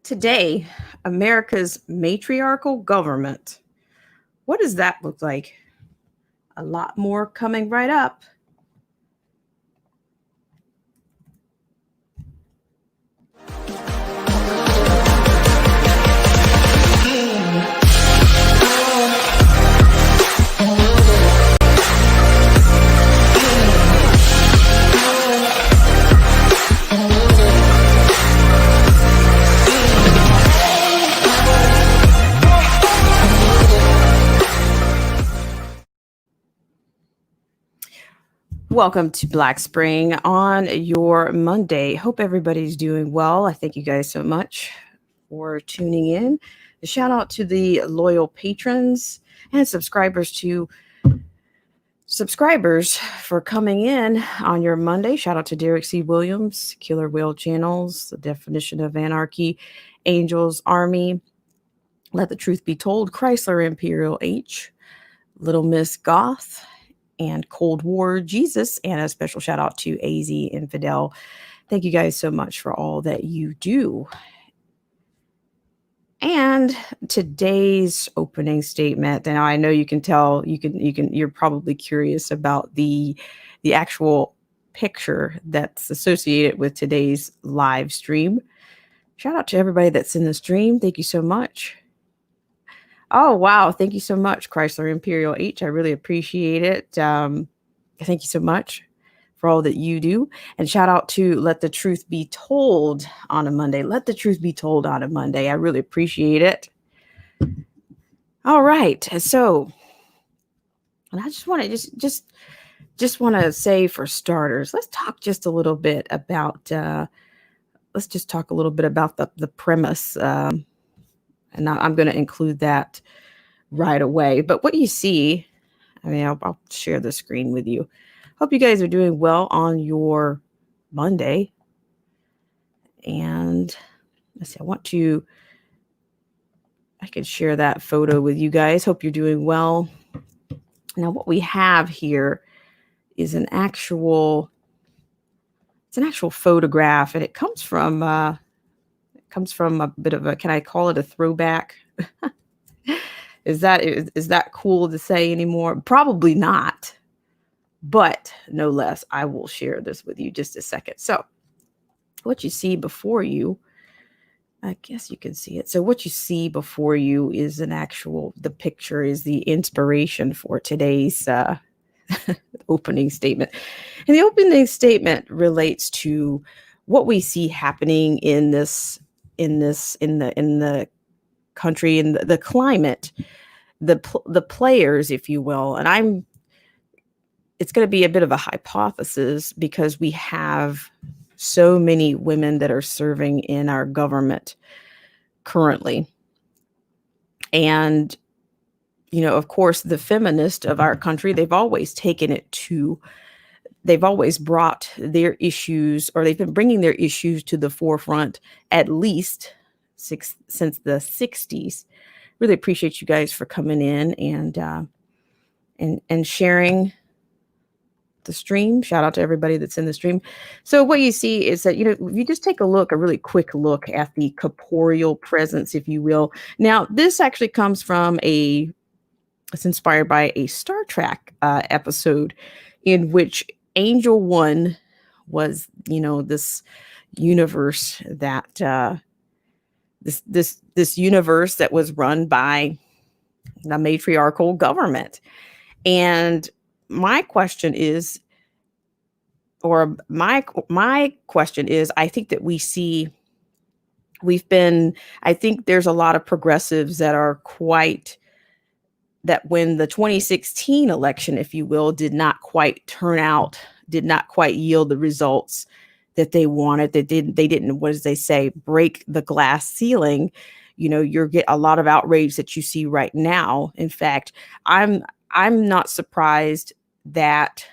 Today, America's matriarchal government. What does that look like? A lot more coming right up. Welcome to Black Spring on your Monday. Hope everybody's doing well. I thank you guys so much for tuning in. A shout out to the loyal patrons and subscribers for coming in on your Monday. Shout out to Derek C. Williams, Killer Whale Channels, The Definition of Anarchy, Angels Army, Let the Truth Be Told, Chrysler Imperial H, Little Miss Goth, and Cold War Jesus, and a special shout out to AZ Infidel. Thank you guys so much for all that you do. And today's opening statement, and I know you can tell, you're probably curious about the actual picture that's associated with today's live stream. Shout out to everybody that's in the stream. Thank you so much. Oh, wow. Thank you so much, Chrysler Imperial H. I really appreciate it. Thank you so much for all that you do. And shout out to Let the Truth Be Told on a Monday. Let the Truth Be Told on a Monday. I really appreciate it. All right. So, and I just want to just want to say, for starters, let's talk just a little bit about the premise. And I'm going to include that right away. But what you see, I'll share the screen with you. Hope you guys are doing well on your Monday. And let's see, I can share that photo with you guys. Hope you're doing well. Now, what we have here is an actual photograph, and it comes from a bit of a, can I call it a throwback? Is that cool to say anymore? Probably not, but no less, I will share this with you just a second. So what you see before you, I guess you can see it. So what you see before you is the picture is the inspiration for today's opening statement. And the opening statement relates to what we see happening in the country, in the climate, the players, if you will. And it's going to be a bit of a hypothesis because we have so many women that are serving in our government currently. And, of course, the feminists of our country, they've always brought their issues, or they've been bringing their issues to the forefront at least since the 60s. Really appreciate you guys for coming in and sharing the stream. Shout out to everybody that's in the stream. So what you see is that, if you just take a really quick look at the corporeal presence, if you will. Now, this actually comes from it's inspired by a Star Trek episode in which Angel One was, this universe that this universe that was run by the matriarchal government. And my question is, I think that I think there's a lot of progressives that when the 2016 election, if you will, did not quite yield the results that they wanted. They didn't, what does they say, break the glass ceiling. You get a lot of outrage that you see right now. In fact, I'm not surprised that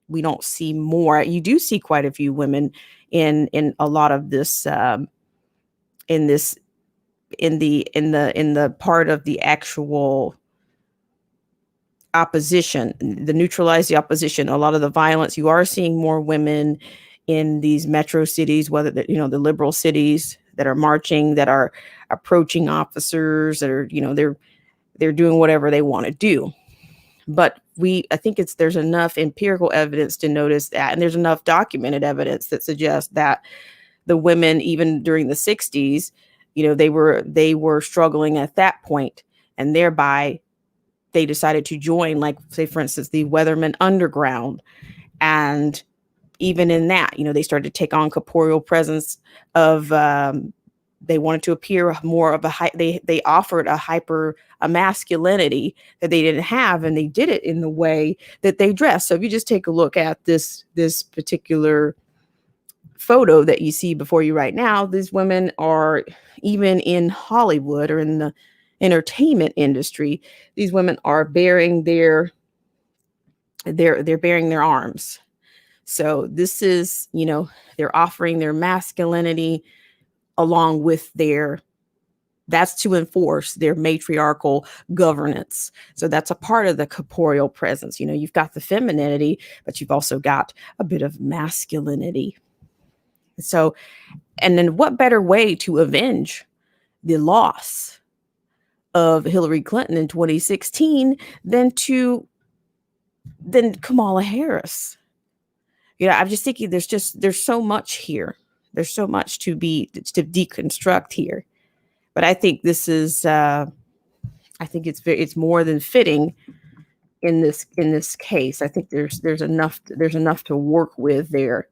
we don't see more. You do see quite a few women in a lot of this, in the part of the actual opposition, the neutralize the opposition, a lot of the violence. You are seeing more women in these metro cities, whether the liberal cities, that are marching, that are approaching officers, that are, they're doing whatever they want to do. But I think there's enough empirical evidence to notice that, and there's enough documented evidence that suggests that the women, even during the 60s, they were struggling at that point, and thereby they decided to join, like, say, for instance, the Weatherman Underground. And even in that, they started to take on corporeal presence of, they wanted to appear more of they offered a masculinity that they didn't have, and they did it in the way that they dressed. So if you just take a look at this particular photo that you see before you right now, these women are, even in Hollywood or in the entertainment industry, these women are bearing they're bearing their arms. So this is, they're offering their masculinity along with that's to enforce their matriarchal governance. So that's a part of the corporeal presence. You've got the femininity, but you've also got a bit of masculinity. So, and then what better way to avenge the loss of Hillary Clinton in 2016 than Kamala Harris? I'm just thinking there's so much here. There's so much to deconstruct here. But I think this is, I think it's more than fitting in this case. I think there's enough to work with there.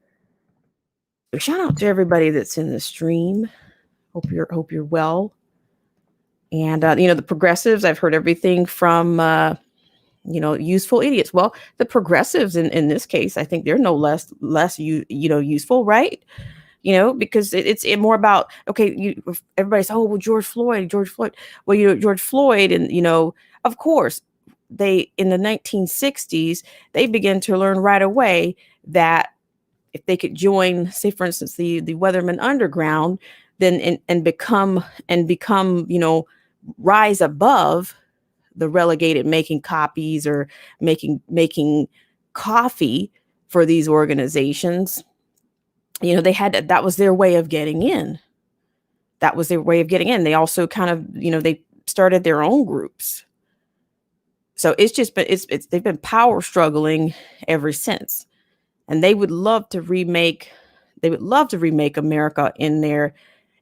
So shout out to everybody that's in the stream. Hope you're well. And the progressives, I've heard everything from useful idiots. Well, the progressives in this case, I think they're no less useful, right? Because it's more about, okay, everybody's, oh, well, George Floyd. Well, George Floyd, and of course, they, in the 1960s, they began to learn right away that if they could join, say, for instance, the Weatherman Underground, then and become rise above the relegated making copies or making coffee for these organizations. They had that was their way of getting in. That was their way of getting in. They also kind of, they started their own groups. So it's just been, they've been power struggling ever since. And they would love to remake America in their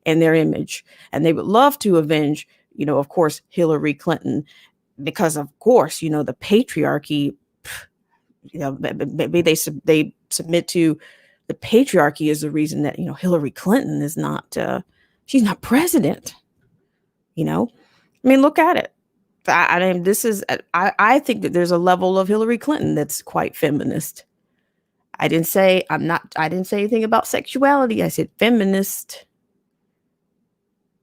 image. And they would love to avenge, of course, Hillary Clinton, because of course, the patriarchy, maybe they submit to the patriarchy is the reason that, Hillary Clinton is not, she's not president. I mean, look at it. I think that there's a level of Hillary Clinton that's quite feminist. I didn't say anything about sexuality. I said feminist.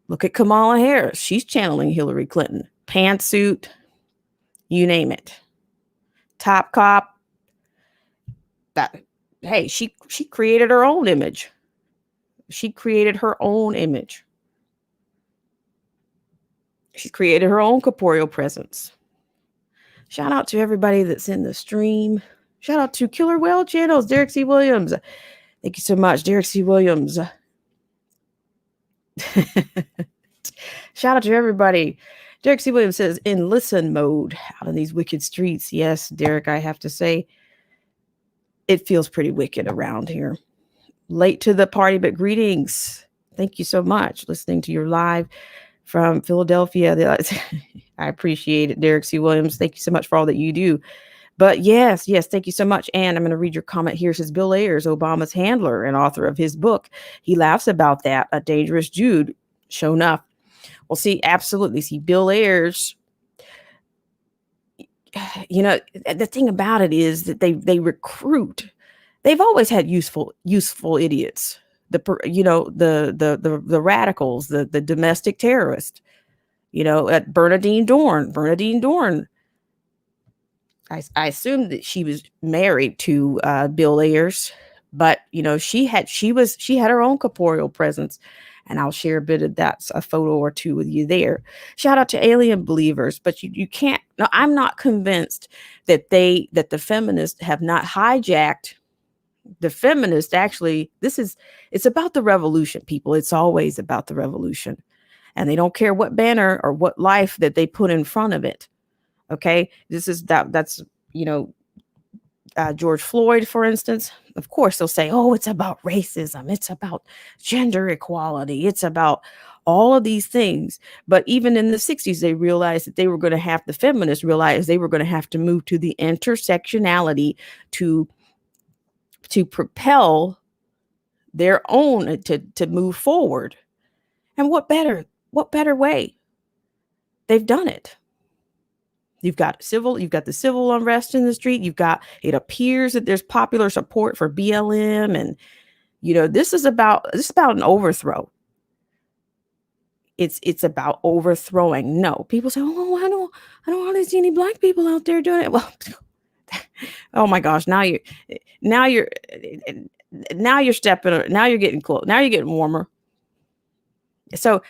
Look at Kamala Harris. She's channeling Hillary Clinton. Pantsuit, you name it. Top cop. Hey, she created her own image. She created her own image. She created her own corporeal presence. Shout out to everybody that's in the stream. Shout out to Killer Whale Channels, Derek C. Williams. Thank you so much, Derek C. Williams. Shout out to everybody. Derek C. Williams says, in listen mode out on these wicked streets. Yes, Derek, I have to say, it feels pretty wicked around here. Late to the party, but greetings. Thank you so much. Listening to your live from Philadelphia. I appreciate it, Derek C. Williams. Thank you so much for all that you do. But yes, thank you so much. And I'm going to read your comment here. It says, Bill Ayers, Obama's handler and author of his book, he laughs about that. A dangerous Jude. Show enough. Well, see, absolutely. See, Bill Ayers, the thing about it is that they recruit. They've always had useful idiots. The radicals, the domestic terrorists. At Bernadine Dorn. I assumed that she was married to Bill Ayers, but she had her own corporeal presence, and I'll share a photo or two with you there. Shout out to alien believers, but you can't. No, I'm not convinced that the feminists have not hijacked The feminists actually, it's about the revolution, people. It's always about the revolution. And they don't care what banner or what life that they put in front of it. Okay. That's, you know, George Floyd, for instance. Of course, they'll say, oh, it's about racism. It's about gender equality. It's about all of these things. But even in the 60s, they realized that the feminists realized they were going to have to move to the intersectionality to propel their own to move forward. And what better way? They've done it. You've got the civil unrest in the street. It appears that there's popular support for BLM. And, this is about an overthrow. It's about overthrowing. No, people say, oh, I don't hardly see any black people out there doing it. Well, oh my gosh, now you're getting close. Now you're getting warmer. So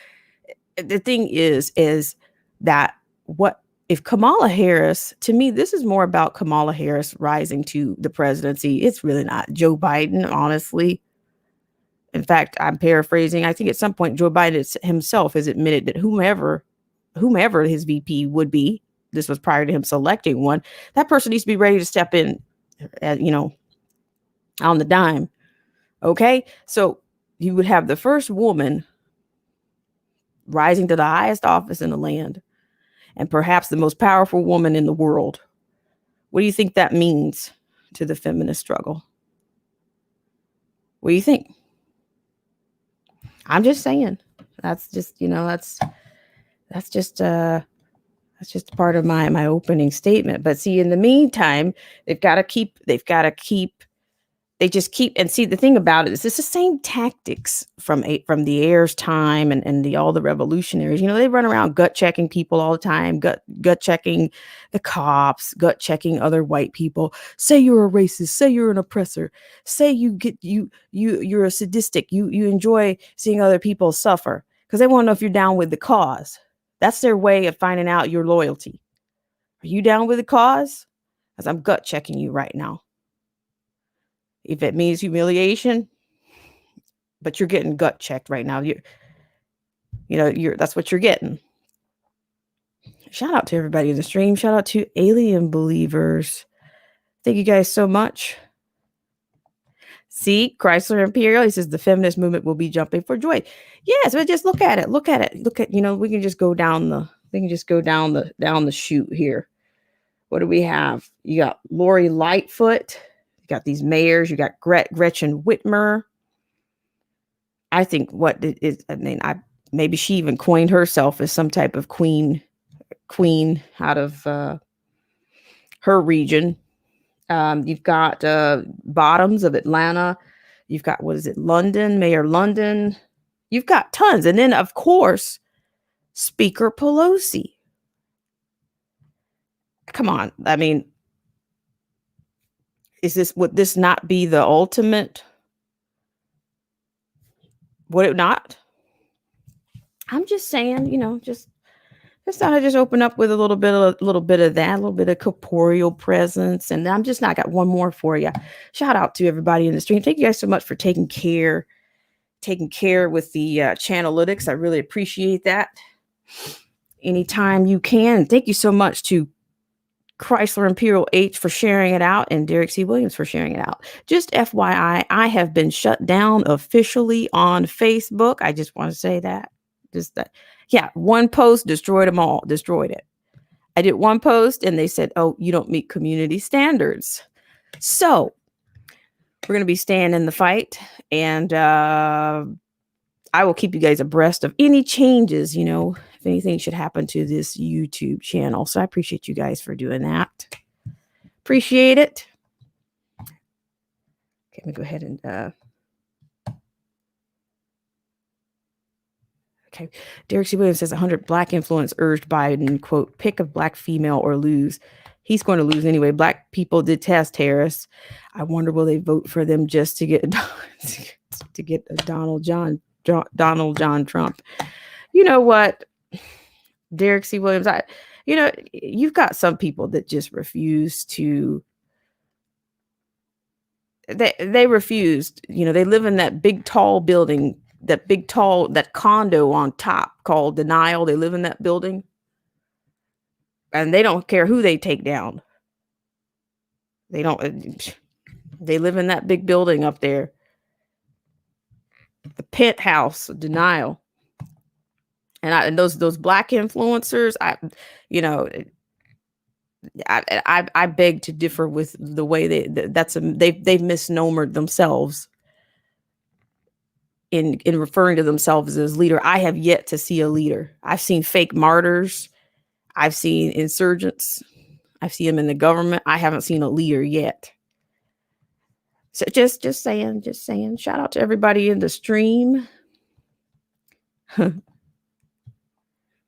the thing is that if Kamala Harris, to me, this is more about Kamala Harris rising to the presidency. It's really not Joe Biden, honestly. In fact, I'm paraphrasing. I think at some point Joe Biden himself has admitted that whomever his VP would be, this was prior to him selecting one, that person needs to be ready to step in, on the dime. Okay. So you would have the first woman rising to the highest office in the land and perhaps the most powerful woman in the world. What do you think that means to the feminist struggle? What do you think? I'm just saying. That's just, that's just part of my opening statement. But see, in the meantime, they just keep, and see, the thing about it is it's the same tactics from the heirs time and all the revolutionaries. They run around gut checking people all the time, gut checking the cops, gut checking other white people. Say you're a racist, say you're an oppressor, say you're a sadistic, you enjoy seeing other people suffer, because they want to know if you're down with the cause. That's their way of finding out your loyalty. Are you down with the cause? Because I'm gut checking you right now. If it means humiliation, but you're getting gut checked right now. That's what you're getting. Shout out to everybody in the stream. Shout out to alien believers. Thank you guys so much. See, Chrysler Imperial, he says the feminist movement will be jumping for joy. Yes, but just look at it. Look at, we can just go down the chute here. What do we have? You got Lori Lightfoot. You got these mayors. You got Gretchen Whitmer. I think maybe she even coined herself as some type of queen out of her region. You've got Bottoms of Atlanta. You've got, London, Mayor London. You've got tons. And then, of course, Speaker Pelosi. Come on. I mean, would this not be the ultimate? Would it not? I'm just saying, just thought I'd just open up with a little bit of that, a little bit of corporeal presence. And I got one more for you. Shout out to everybody in the stream. Thank you guys so much for taking care with the Channelytics. I really appreciate that. Anytime you can. Thank you so much to Chrysler Imperial H for sharing it out and Derek C. Williams for sharing it out. Just FYI, I have been shut down officially on Facebook. I just want to say that. Yeah, one post destroyed them all. Destroyed it. I did one post and they said, oh, you don't meet community standards. So we're going to be staying in the fight, and I will keep you guys abreast of any changes, if anything should happen to this YouTube channel. So I appreciate you guys for doing that. Appreciate it. Okay, let me go ahead and okay. Derek C. Williams says 100 black influence urged Biden, quote, pick a black female or lose. He's going to lose anyway. Black people detest Harris. I wonder, will they vote for them just to get Donald John Trump? You know what, Derek C. Williams, you've got some people that just refuse to they refused. They live in that big tall building, that condo on top called Denial. They live in that building, and they don't care who they take down. They don't. They live in that big building up there, the penthouse Denial. And those black influencers, I beg to differ with the way they've misnomered themselves in referring to themselves as leader. I have yet to see a leader. I've seen fake martyrs. I've seen insurgents. I've seen them in the government. I haven't seen a leader yet. So just saying. Shout out to everybody in the stream.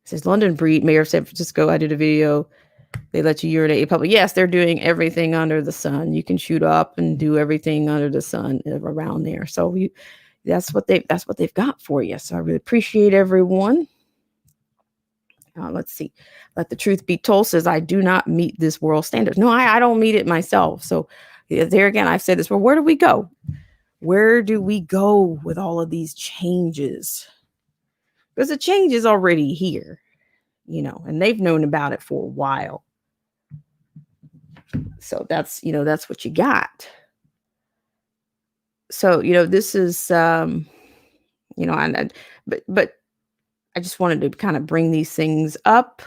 Says London Breed, Mayor of San Francisco. I did a video. They let you urinate in public. Yes, they're doing everything under the sun. You can shoot up and do everything under the sun around there. So that's what they've got for you. So I really appreciate everyone. Let's see. Let the truth be told says, I do not meet this world standards. No, I don't meet it myself. So there again, I've said this, well, where do we go? Where do we go with all of these changes? Because the change is already here, and they've known about it for a while. So that's what you got. So, this is, but I just wanted to kind of bring these things up.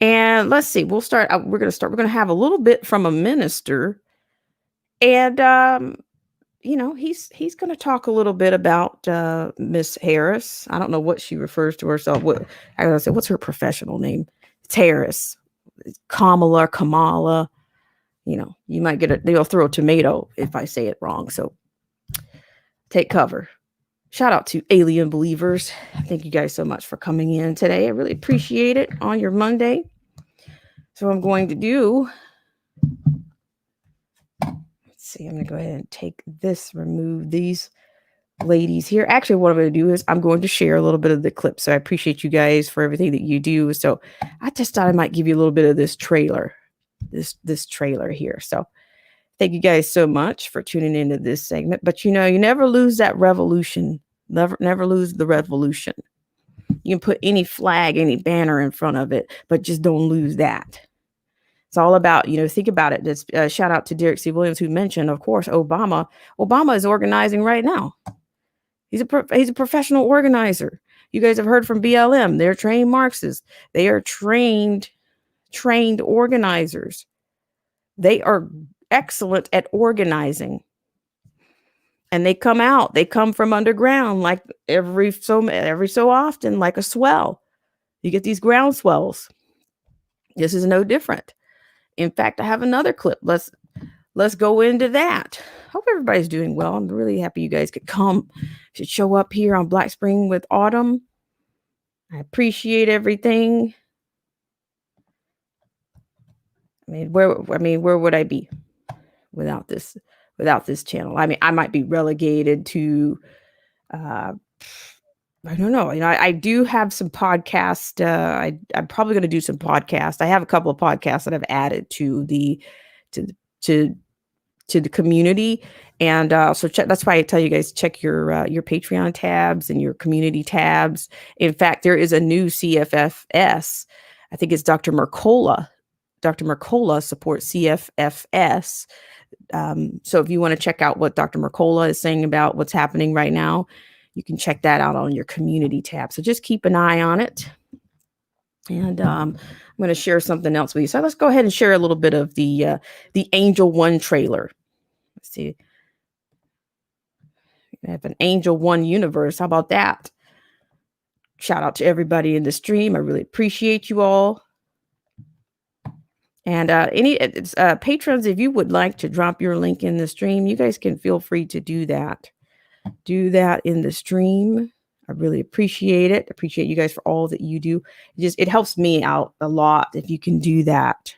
And let's see, we're going to have a little bit from a minister. And, he's going to talk a little bit about Miss Harris. I don't know what she refers to herself. I gotta say, what's her professional name? It's Harris, Kamala. You might they'll throw a tomato if I say it wrong. So take cover. Shout out to Alien Believers. Thank you guys so much for coming in today. I really appreciate it on your Monday. So I'm going to do. See, I'm going to go ahead and remove these ladies here. Actually, what I'm going to do is I'm going to share a little bit of the clip. So I appreciate you guys for everything that you do. So I just thought I might give you a little bit of this trailer, this trailer here. So thank you guys so much for tuning into this segment. But you never lose that revolution. Never lose the revolution. You can put any flag, any banner in front of it, but just don't lose that. It's all about, think about it. This shout out to Derek C. Williams, who mentioned, of course, Obama. Obama is organizing right now. He's a professional organizer. You guys have heard from BLM. They're trained Marxists. They are trained organizers. They are excellent at organizing. And they come from underground, like every so often, like a swell. You get these ground swells. This is no different. In fact, I have another clip. Let's go into that. Hope everybody's doing well. I'm really happy you guys could come. Should show up here on Black Spring with Autumn. I appreciate everything. Where would I be without this channel? I might be relegated to I don't know. I do have some podcast. I'm probably going to do some podcast. I have a couple of podcasts that I've added to the community, and so check. That's why I tell you guys, check your Patreon tabs and your community tabs. In fact, there is a new CFFS. I think it's Dr. Mercola. Dr. Mercola supports CFFS. So if you want to check out what Dr. Mercola is saying about what's happening right now, you can check that out on your community tab. So just keep an eye on it. And I'm going to share something else with you. So let's go ahead and share a little bit of the Angel One trailer. Let's see. We have an Angel One universe. How about that? Shout out to everybody in the stream. I really appreciate you all. And any patrons, if you would like to drop your link in the stream, you guys can feel free to do that. Do that in the stream. I really appreciate it. Appreciate you guys for all that you do. It helps me out a lot if you can do that.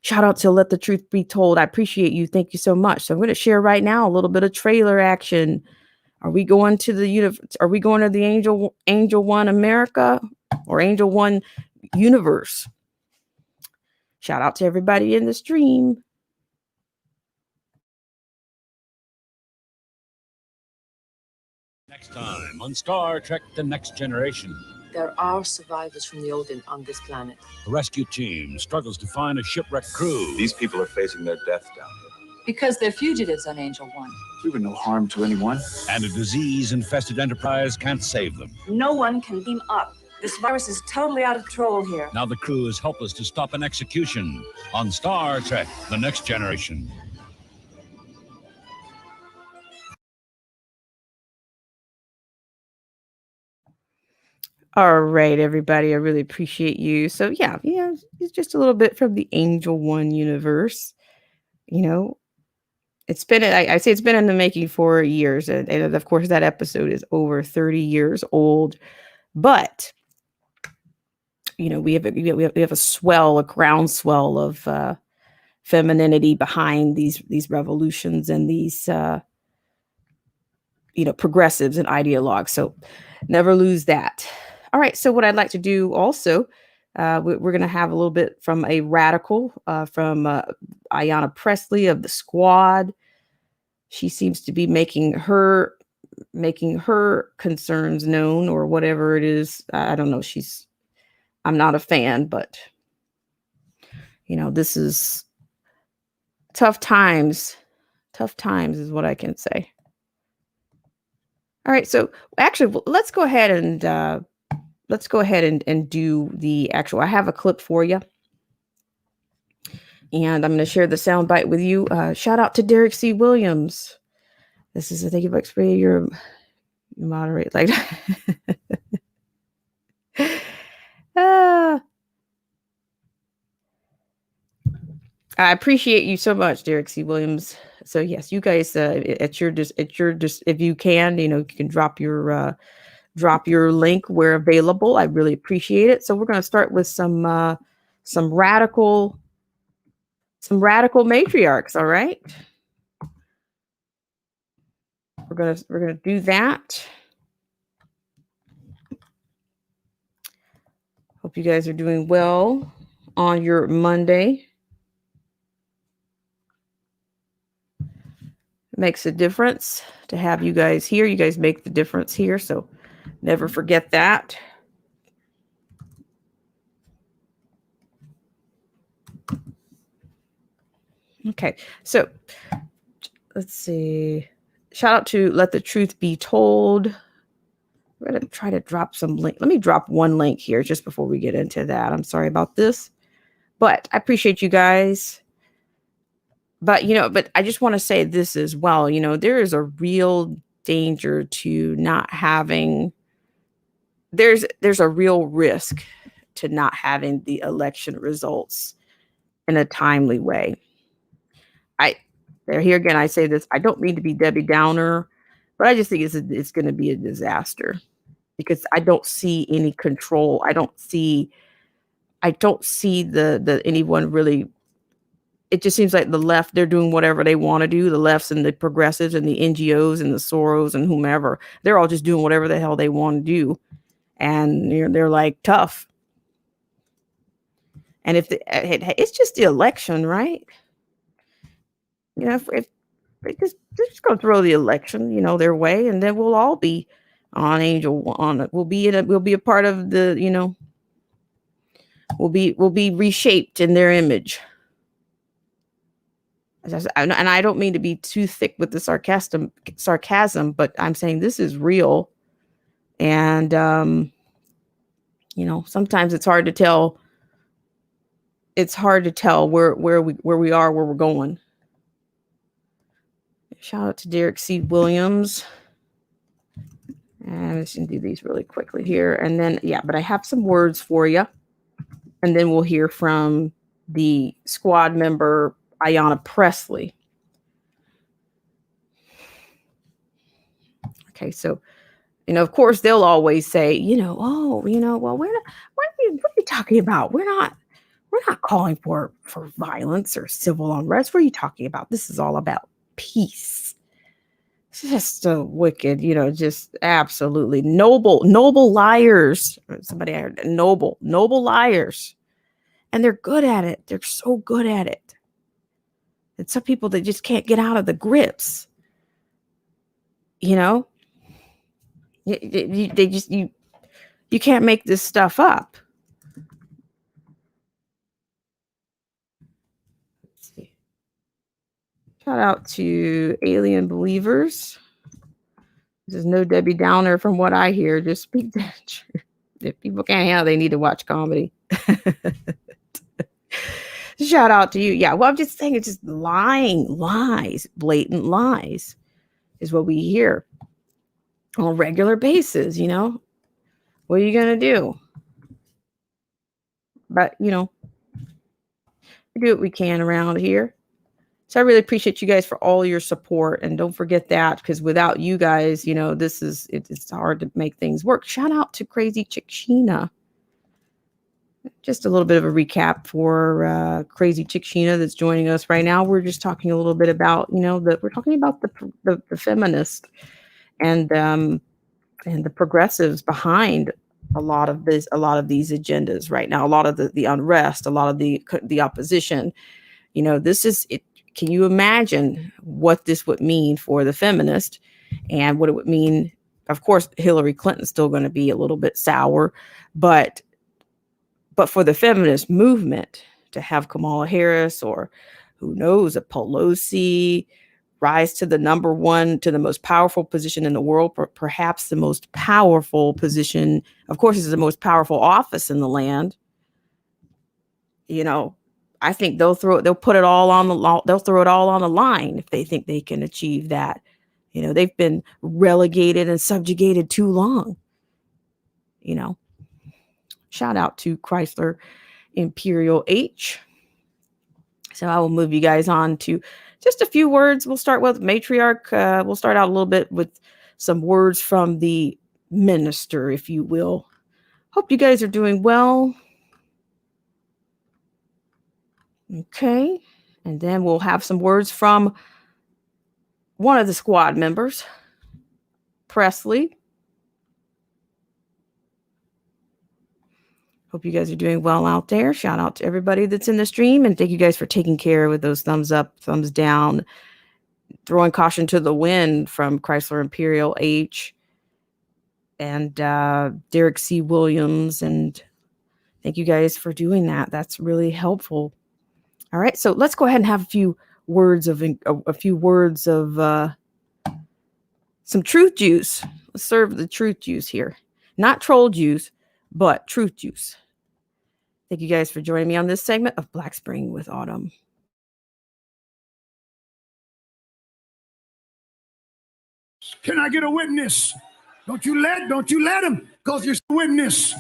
Shout out to Let the Truth Be Told. I appreciate you. Thank you so much. So I'm going to share right now a little bit of trailer action. Are we going to the Angel One America or Angel One universe? Shout out to everybody in the stream. on Star Trek The Next Generation. There are survivors from the Odin on this planet. The rescue team struggles to find a shipwrecked crew. These people are facing their death down here. Because they're fugitives on Angel One. We were no harm to anyone. And a disease-infested Enterprise can't save them. No one can team up. This virus is totally out of control here. Now the crew is helpless to stop an execution on Star Trek The Next Generation. All right, everybody. I really appreciate you. So yeah, it's just a little bit from the Angel One universe. It's been, I say it's been in the making for years. And of course, that episode is over 30 years old. But, we have a groundswell of femininity behind these revolutions and these, progressives and ideologues. So never lose that. All right. So what I'd like to do also, we're going to have a little bit from a radical, from Ayanna Pressley of the Squad. She seems to be making her concerns known, or whatever it is. I don't know. I'm not a fan, but this is tough times. Tough times is what I can say. All right. So actually, let's go ahead and do the actual. I have a clip for you, and I'm going to share the sound bite with you. Shout out to Derek C. Williams. This is, I think, if I explain your moderate like. I appreciate you so much, Derek C. Williams. So yes, you guys, if you can, you can drop your link where available. I really appreciate it. So we're going to start with some radical matriarchs. All right, we're gonna do that. Hope you guys are doing well on your Monday. It makes a difference to have you guys here. You guys make the difference here, so never forget that. Okay, so let's see. Shout out to Let the Truth Be Told. We're going to try to drop some link. Let me drop one link here just before we get into that. I'm sorry about this, but I appreciate you guys. But, but I just want to say this as well. There is a real danger to not having, there's a real risk to not having the election results in a timely way. Here again, I say this, I don't mean to be Debbie Downer, but I just think it's going to be a disaster because I don't see any control. I don't see the anyone really. It just seems like the left, they're doing whatever they want to do. The lefts and the progressives and the NGOs and the Soros and whomever, they're all just doing whatever the hell they want to do. And they're like tough. And if it's just the election, right? If they they're just going to throw the election, their way, and then we'll all be on Angel One. We'll be a part of the, we'll be reshaped in their image. And I don't mean to be too thick with the sarcasm, but I'm saying this is real. And, sometimes it's hard to tell. It's hard to tell where we are, where we're going. Shout out to Derek C. Williams. And I'm just going to do these really quickly here. And then, but I have some words for you. And then we'll hear from the squad member, Ayanna Pressley. Okay, so, of course, they'll always say, well, what are you talking about? We're not calling for violence or civil unrest. What are you talking about? This is all about peace. It's just so wicked, just absolutely noble liars. Somebody I heard, noble liars. And they're good at it. They're so good at it. And some people, they just can't get out of the grips, You can't make this stuff up. Let's see. Shout out to Alien Believers. This is no Debbie Downer from what I hear. Just speak the truth. If people can't handle, they need to watch comedy. Shout out to you. Yeah, well, I'm just saying it's just lies, blatant lies is what we hear on a regular basis, you know? What are you going to do? But, you know, we do what we can around here. So I really appreciate you guys for all your support. And don't forget that, because without you guys, you know, it's hard to make things work. Shout out to Crazy Chick Sheena. Just a little bit of a recap for Crazy Chick Sheena that's joining us right now. We're just talking a little bit about, you know, we're talking about the feminist and the progressives behind a lot of these agendas right now. A lot of the unrest, a lot of the opposition. You know, this is it. Can you imagine what this would mean for the feminist and what it would mean? Of course, Hillary Clinton's still going to be a little bit sour, but for the feminist movement to have Kamala Harris or who knows, a Pelosi rise to the most powerful position in the world, perhaps the most powerful position. Of course, it's the most powerful office in the land. You know, I think they'll throw it all on the line if they think they can achieve that. You know, they've been relegated and subjugated too long. You know, shout out to Chrysler Imperial H. So I will move you guys on to just a few words. We'll start with Matriarch. We'll start out a little bit with some words from the minister, if you will. Hope you guys are doing well. Okay. And then we'll have some words from one of the squad members, Presley. Hope you guys are doing well out there. Shout out to everybody that's in the stream. And thank you guys for taking care with those thumbs up, thumbs down, throwing caution to the wind from Chrysler Imperial H and Derek C. Williams. And thank you guys for doing that. That's really helpful. All right. So let's go ahead and have a few words of some truth juice. Let's serve the truth juice here. Not troll juice, but truth juice. Thank you guys for joining me on this segment of Black Spring with Autumn. Can I get a witness? Don't you let him, because you're a witness.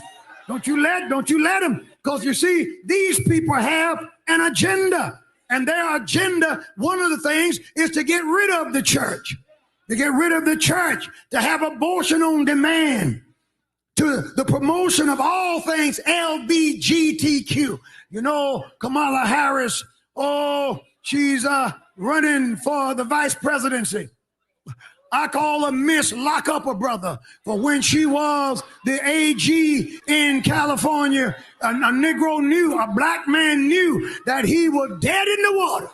Don't you let him, because you see, these people have an agenda. And their agenda, one of the things is to get rid of the church. To get rid of the church, to have abortion on demand, to the promotion of all things LGBTQ. You know, Kamala Harris, she's running for the vice presidency. I call her Miss Lock Up a Brother, for when she was the AG in California, a Negro knew, a black man knew that he was dead in the water.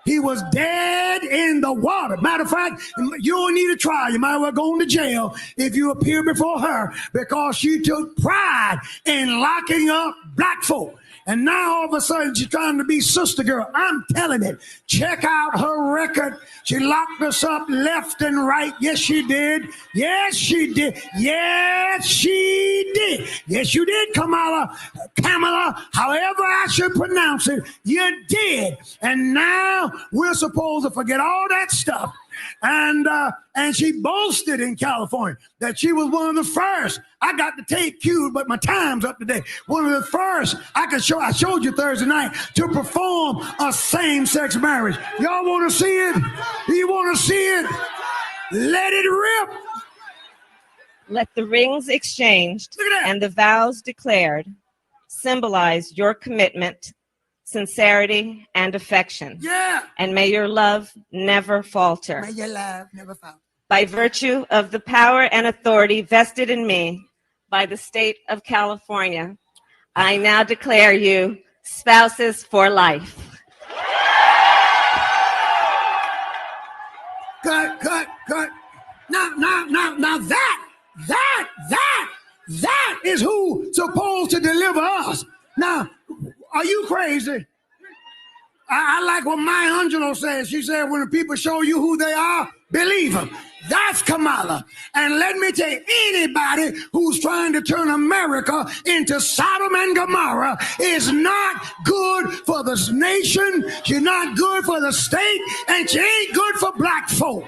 He was dead in the water. Matter of fact, you don't need a trial. You might well go to jail if you appear before her, because she took pride in locking up black folk. And now all of a sudden she's trying to be sister girl. I'm telling it. Check out her record. She locked us up left and right. Yes, she did. Yes, she did. Yes, she did. Yes, you did, Kamala, however I should pronounce it. You did. And now we're supposed to forget all that stuff. And she boasted in California that she was one of the first. I got the tape queued, but my time's up today. One of the first I showed you Thursday night to perform a same-sex marriage. Y'all want to see it? Do you want to see it? Let it rip. Let the rings exchanged and the vows declared symbolize your commitment, sincerity, and affection. Yeah. And may your love never falter. May your love never falter. By virtue of the power and authority vested in me by the state of California, I now declare you spouses for life. Cut. Now that That is who's supposed to deliver us. Now, are you crazy? I like what Maya Angelou says. She said, when the people show you who they are, believe them. That's Kamala. And let me tell you, anybody who's trying to turn America into Sodom and Gomorrah is not good for the nation. She's not good for the state. And she ain't good for black folk.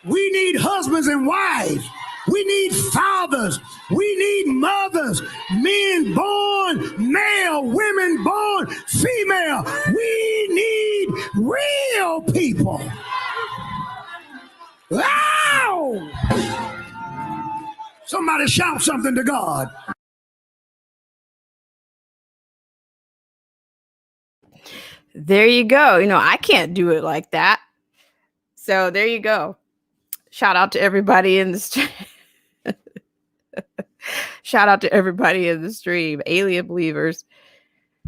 We need husbands and wives. We need fathers. We need mothers. Men born male, women born female. We need real people. Ow! Somebody shout something to God. There you go. I can't do it like that. So there you go. Shout out to everybody in the stream. Shout out to everybody in the stream. Alien Believers.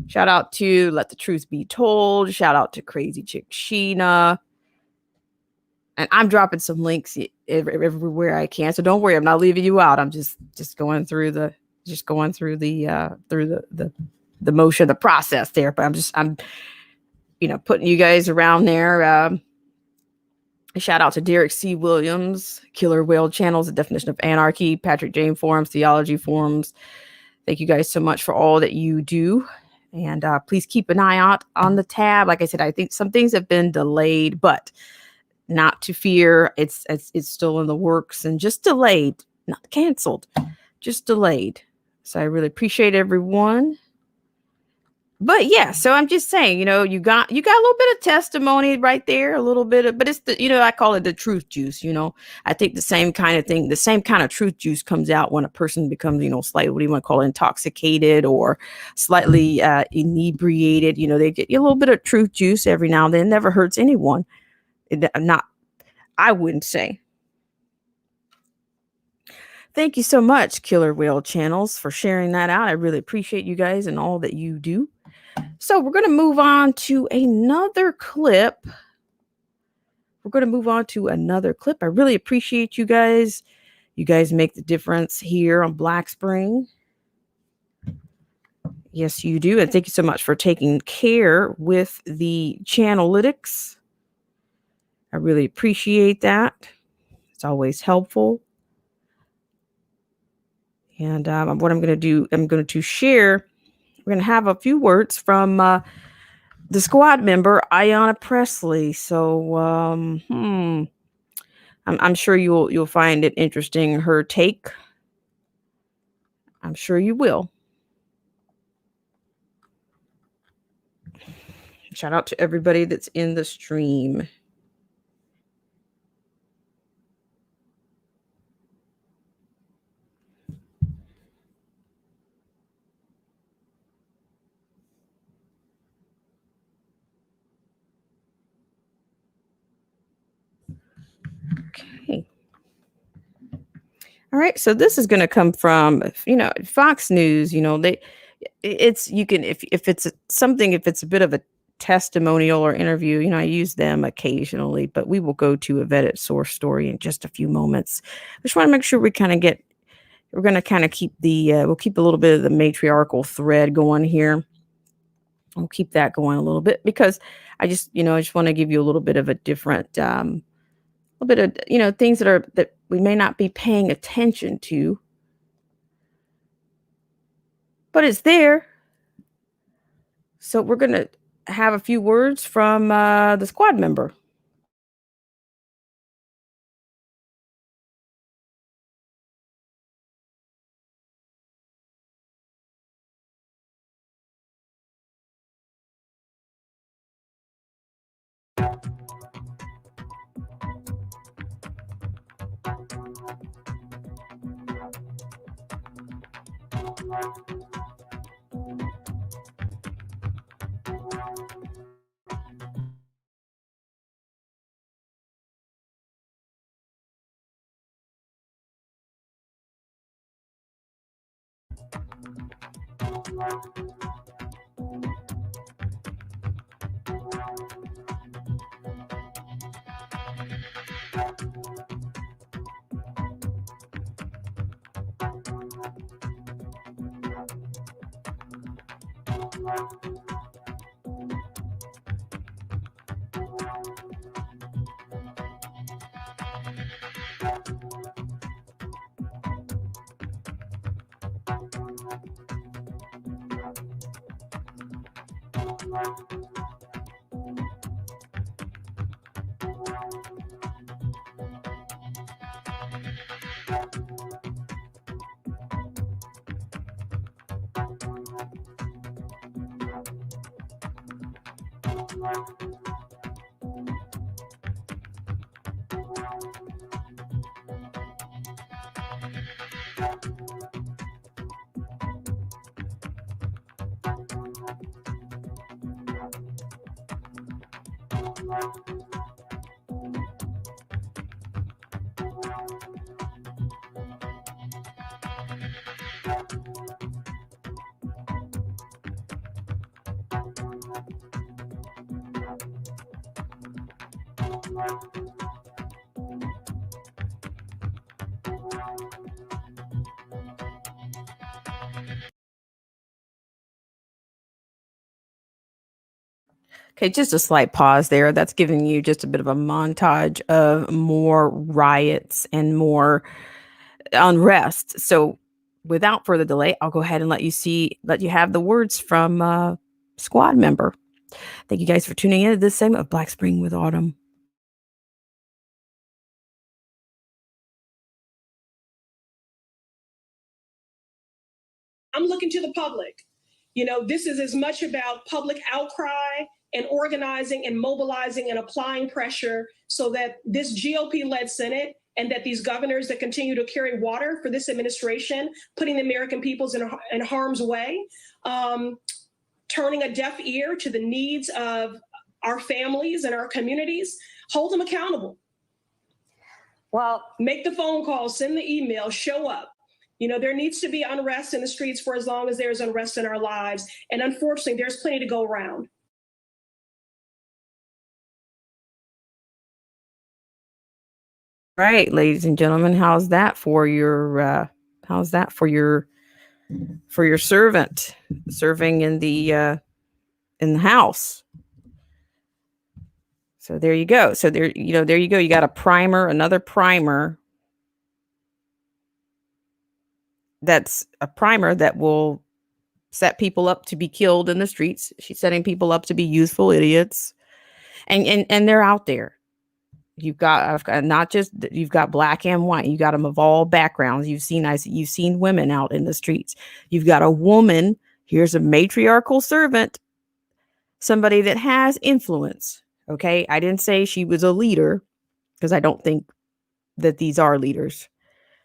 Shout out to Let the Truth Be Told. Shout out to Crazy Chick Sheena. And I'm dropping some links everywhere I can. So don't worry, I'm not leaving you out. I'm just going through the motion, the process there. But I'm putting you guys around there. Shout out to Derek C. Williams, Killer Whale Channels, The Definition of Anarchy, Patrick James Forums, Theology Forums. Thank you guys so much for all that you do. And please keep an eye out on the tab. Like I said, I think some things have been delayed, but not to fear. It's still in the works and just delayed, not canceled, just delayed. So I really appreciate everyone. But yeah, so I'm just saying, you got a little bit of testimony right there, a little bit of, but it's I call it the truth juice. I think the same kind of thing, the same kind of truth juice comes out when a person becomes, slightly, what do you want to call it, intoxicated or slightly inebriated. They get a little bit of truth juice every now and then. It never hurts anyone. I wouldn't say. Thank you so much, Killer Whale Channels, for sharing that out. I really appreciate you guys and all that you do. So we're going to move on to another clip. I really appreciate you guys. You guys make the difference here on Black Spring. Yes, you do. And thank you so much for taking care with the channelytics. I really appreciate that. It's always helpful. And what I'm going to do, I'm going to share. We're going to have a few words from the squad member, Ayanna Presley. So I'm sure you'll find it interesting, her take. I'm sure you will. Shout out to everybody that's in the stream. Okay. All right. So this is going to come from, Fox News. If it's a bit of a testimonial or interview, I use them occasionally, but we will go to a vetted source story in just a few moments. I just want to make sure we're going to keep we'll keep a little bit of the matriarchal thread going here. We'll keep that going a little bit because I just want to give you a little bit of a different, things that we may not be paying attention to, but it's there. So we're going to have a few words from the squad member. Okay, just a slight pause there. That's giving you just a bit of a montage of more riots and more unrest. So, without further delay, I'll go ahead and let you have the words from squad member. Thank you guys for tuning in to this segment of Black Spring with Autumn. I'm looking to the public. You know, this is as much about public outcry and organizing and mobilizing and applying pressure so that this GOP-led Senate and that these governors that continue to carry water for this administration, putting the American peoples in harm's way, turning a deaf ear to the needs of our families and our communities, hold them accountable. Well, make the phone call, send the email, show up. You know, there needs to be unrest in the streets for as long as there's unrest in our lives. And unfortunately, there's plenty to go around. Right, ladies and gentlemen, how's that for your servant serving in the house? So there you go. So there you go. You got another primer. That's a primer that will set people up to be killed in the streets. She's setting people up to be useful idiots. And they're out there. I've got not just, you've got black and white. You got them of all backgrounds. You've seen women out in the streets. You've got a woman. Here's a matriarchal servant, somebody that has influence. Okay. I didn't say she was a leader because I don't think that these are leaders.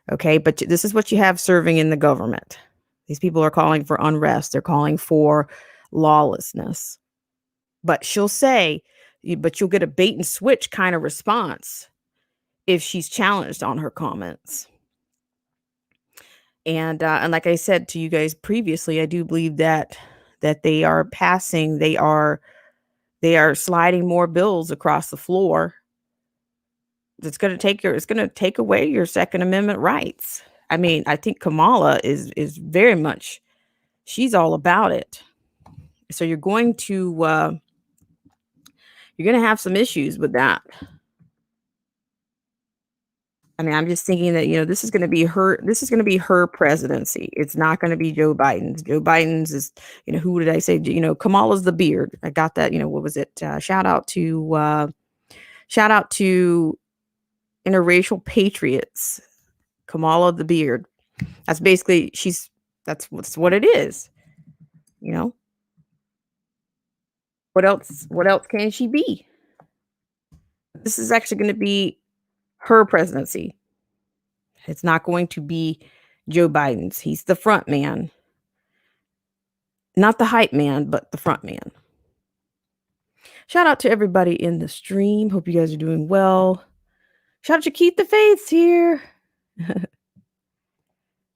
Okay. But this is what you have serving in the government. These people are calling for unrest. They're calling for lawlessness. But she'll say, but you'll get a bait and switch kind of response if she's challenged on her comments. And like I said to you guys previously, I do believe that they are sliding more bills across the floor. It's going to take away your Second Amendment rights. I mean, I think Kamala is very much, she's all about it. So you're going to have some issues with that. I mean, I'm just thinking that, this is going to be her presidency. It's not going to be Joe Biden's. Joe Biden's is, who did I say? Kamala's the beard. I got that. What was it? Shout out to interracial patriots. Kamala the beard. That's basically, that's what it is. What else can she be? This is actually going to be her presidency. It's not going to be Joe Biden's. He's the front man. Not the hype man, but the front man. Shout out to everybody in the stream. Hope you guys are doing well. Shout out to Keith the Faith's here.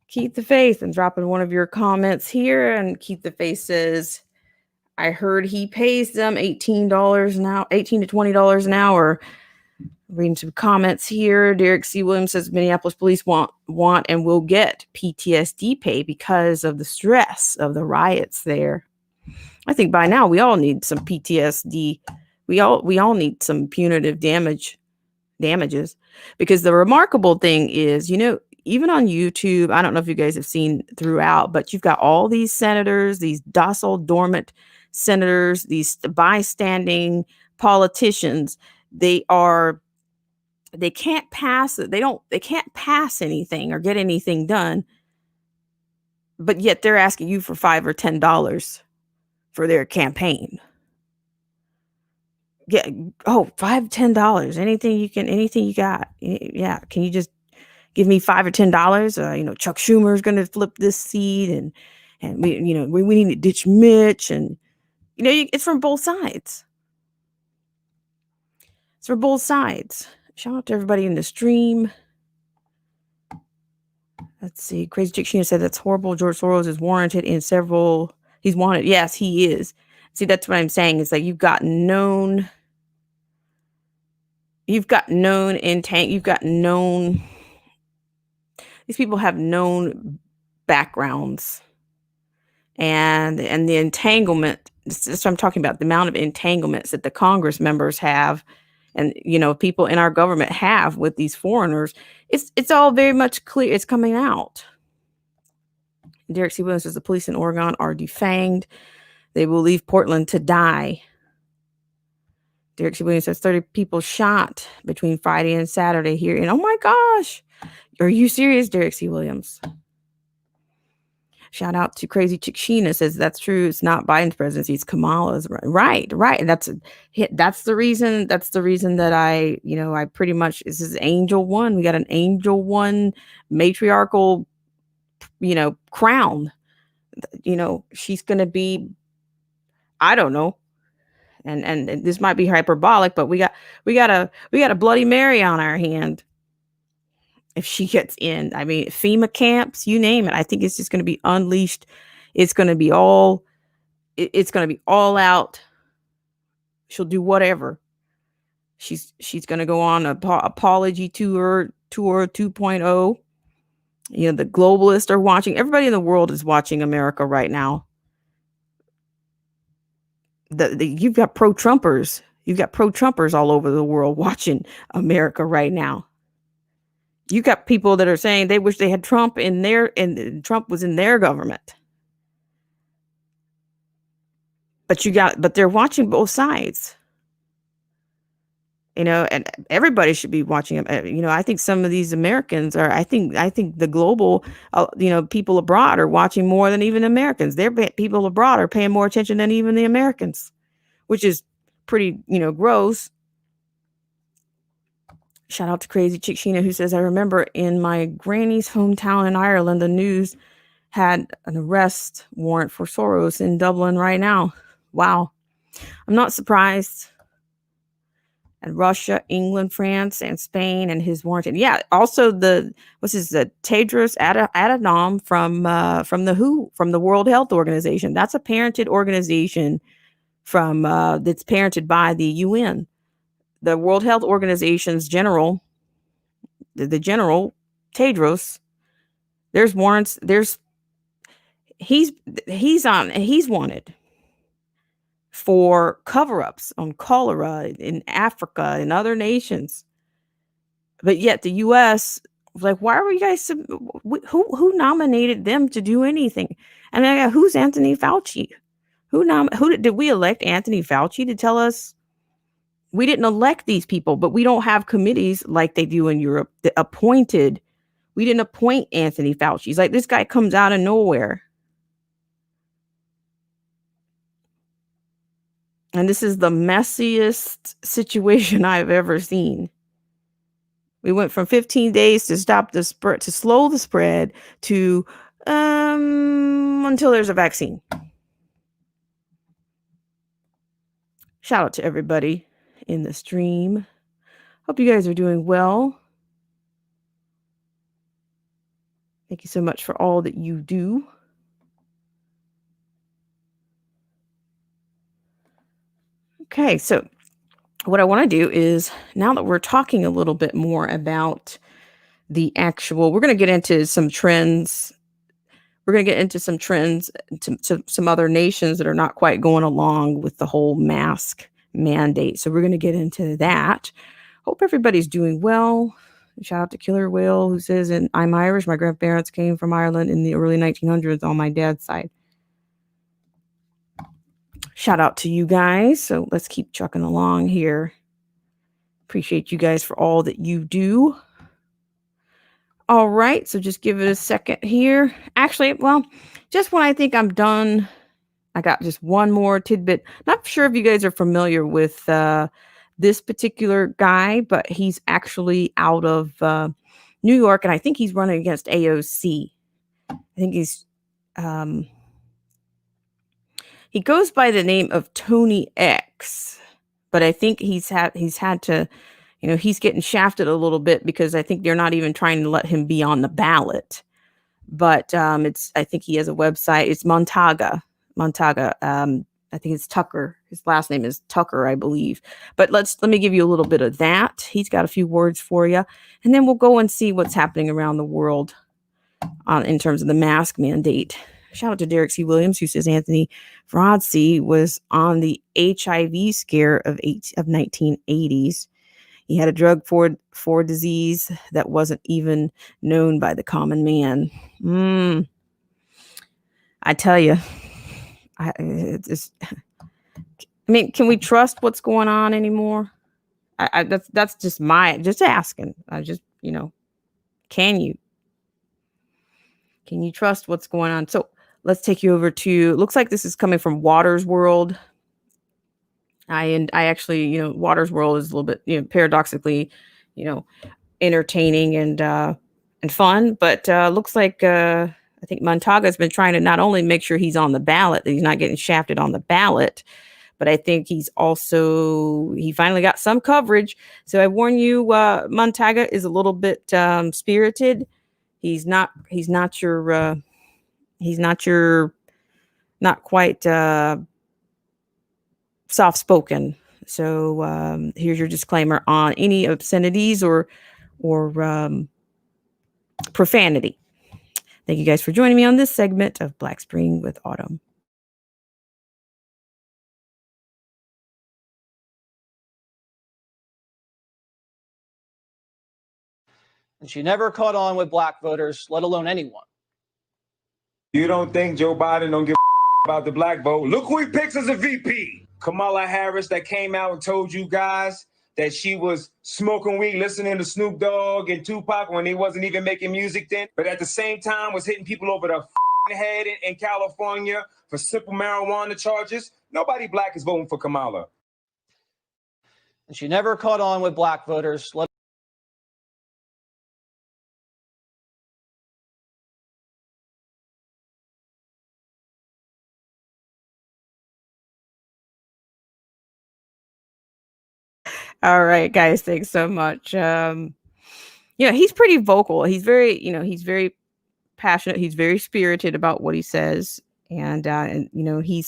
Keith the Faith. I'm dropping one of your comments here. And Keith the Faith says, I heard he pays them $18 to $20 an hour. Reading some comments here. Derek C. Williams says Minneapolis police want and will get PTSD pay because of the stress of the riots there. I think by now we all need some PTSD. We all need some punitive damages, because the remarkable thing is, even on YouTube, I don't know if you guys have seen throughout, but you've got all these senators, these docile, dormant senators, these bystanding politicians. They can't pass it. They can't pass anything or get anything done, but yet they're asking you for $5 or $10 for their campaign. Yeah. Oh, $5, $10. Anything you got. Yeah. Can you just give me $5 or $10? Chuck Schumer's going to flip this seat, and we need to ditch Mitch, and it's from both sides. It's for both sides. Shout out to everybody in the stream. Let's see. Crazy Chick Sheena said that's horrible. George Soros is warranted in several. He's wanted. Yes, he is. See, that's what I'm saying. It's like you've got known intent. You've got known. These people have known backgrounds, and the entanglement. That's what I'm talking about. The amount of entanglements that the Congress members have, and people in our government have with these foreigners. It's all very much clear. It's coming out. Derek C. Williams says the police in Oregon are defanged. They will leave Portland to die. Derek C. Williams says 30 people shot between Friday and Saturday here. And oh my gosh, are you serious, Derek C. Williams? Shout out to Crazy Chick Sheena says that's true. It's not Biden's presidency, it's Kamala's. Right. And that's the reason. That's the reason that I pretty much, this is Angel One. We got an Angel One matriarchal, crown. She's gonna be, I don't know. And this might be hyperbolic, but we got a Bloody Mary on our hand if she gets in. I mean, FEMA camps, you name it. I think it's just going to be unleashed. It's going to be all out. She'll do whatever. She's going to go on a apology tour 2.0. The globalists are watching. Everybody in the world is watching America right now. You've got pro-Trumpers. You've got pro-Trumpers all over the world watching America right now. You got people that are saying they wish they had Trump and Trump was in their government. But they're watching both sides. And everybody should be watching them. I think some of these Americans I think the global, people abroad are watching more than even Americans. People abroad are paying more attention than even the Americans, which is pretty, gross. Shout out to Crazy Chick Sheena, who says, I remember in my granny's hometown in Ireland, the news had an arrest warrant for Soros in Dublin right now. Wow. I'm not surprised. And Russia, England, France, and Spain, and his warrant. And yeah, also the Tedros Adhanom from the WHO, from the World Health Organization. That's a parented organization from that's parented by the UN. The World Health Organization's general, the general Tedros. There's warrants. He's wanted for cover-ups on cholera in Africa and other nations. But yet the U.S. was like, why are you guys, who nominated them to do anything? And I go, who's Anthony Fauci? Did we elect Anthony Fauci to tell us? We didn't elect these people, but we don't have committees like they do in Europe that appointed. We didn't appoint Anthony Fauci. He's like, this guy comes out of nowhere. And this is the messiest situation I've ever seen. We went from 15 days to stop the spread, to slow the spread, to until there's a vaccine. Shout out to everybody in the stream. Hope you guys are doing well. Thank you so much for all that you do. Okay, so what I want to do is, now that we're talking a little bit more about the actual, we're going to get into some trends. we're going to get into some trends to some other nations that are not quite going along with the whole mask mandate. So we're going to get into that. Hope everybody's doing well. Shout out to Killer Whale, who says, and I'm Irish. My grandparents came from Ireland in the early 1900s on my dad's side. Shout out to you guys. So let's keep chucking along here. Appreciate you guys for all that you do. All right. So just give it a second here. Actually, well, just when I think I'm done, I got just one more tidbit. Not sure if you guys are familiar with this particular guy, but he's actually out of New York, and I think he's running against AOC. I think he goes by the name of Tony X, but I think he's had to, he's getting shafted a little bit because I think they're not even trying to let him be on the ballot. But I think he has a website. It's Montaga. I think it's Tucker. His last name is Tucker, I believe. But let me give you a little bit of that. He's got a few words for you, and then we'll go and see what's happening around the world in terms of the mask mandate. Shout out to Derek C. Williams, who says Anthony Fauci was on the HIV scare of 1980s. He had a drug for disease that wasn't even known by the common man. I tell you, I mean, can we trust what's going on anymore? That's just asking. Can you trust what's going on? So let's take you over to, looks like this is coming from Waters World. I actually, Waters World is a little bit, paradoxically, entertaining and fun, but looks like I think Montaga's been trying to not only make sure he's on the ballot, that he's not getting shafted on the ballot, but I think he finally got some coverage. So I warn you, Montaga is a little bit spirited. He's not quite soft-spoken. So here's your disclaimer on any obscenities or profanity. Thank you guys for joining me on this segment of Black Spring with Autumn. And she never caught on with black voters, let alone anyone. You don't think Joe Biden don't give about the black vote? Look who he picks as a VP. Kamala Harris, that came out and told you guys that she was smoking weed, listening to Snoop Dogg and Tupac when they wasn't even making music then, but at the same time was hitting people over the head in California for simple marijuana charges. Nobody black is voting for Kamala. And she never caught on with black voters, All right, guys, thanks so much. He's pretty vocal. He's very, he's very passionate. He's very spirited about what he says, and he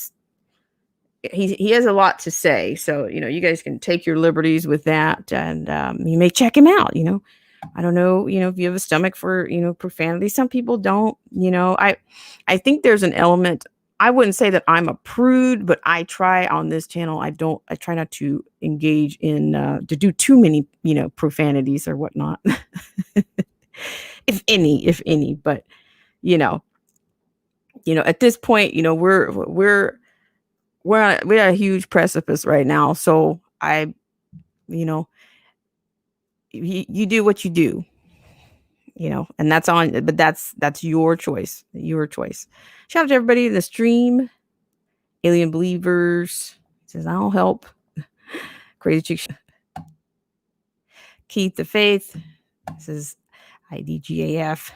has a lot to say. So you guys can take your liberties with that, and you may check him out. I don't know, if you have a stomach for profanity. Some people don't. I think there's an element. I wouldn't say that I'm a prude, but I try on this channel. I try not to engage in, to do too many, profanities or whatnot. if any, but, at this point, we're at a huge precipice right now. So you do what you do, and that's on, but that's your choice, Shout out to everybody in the stream. Alien Believers says, I'll help. Crazy Chick. Keith the Faith says, IDGAF.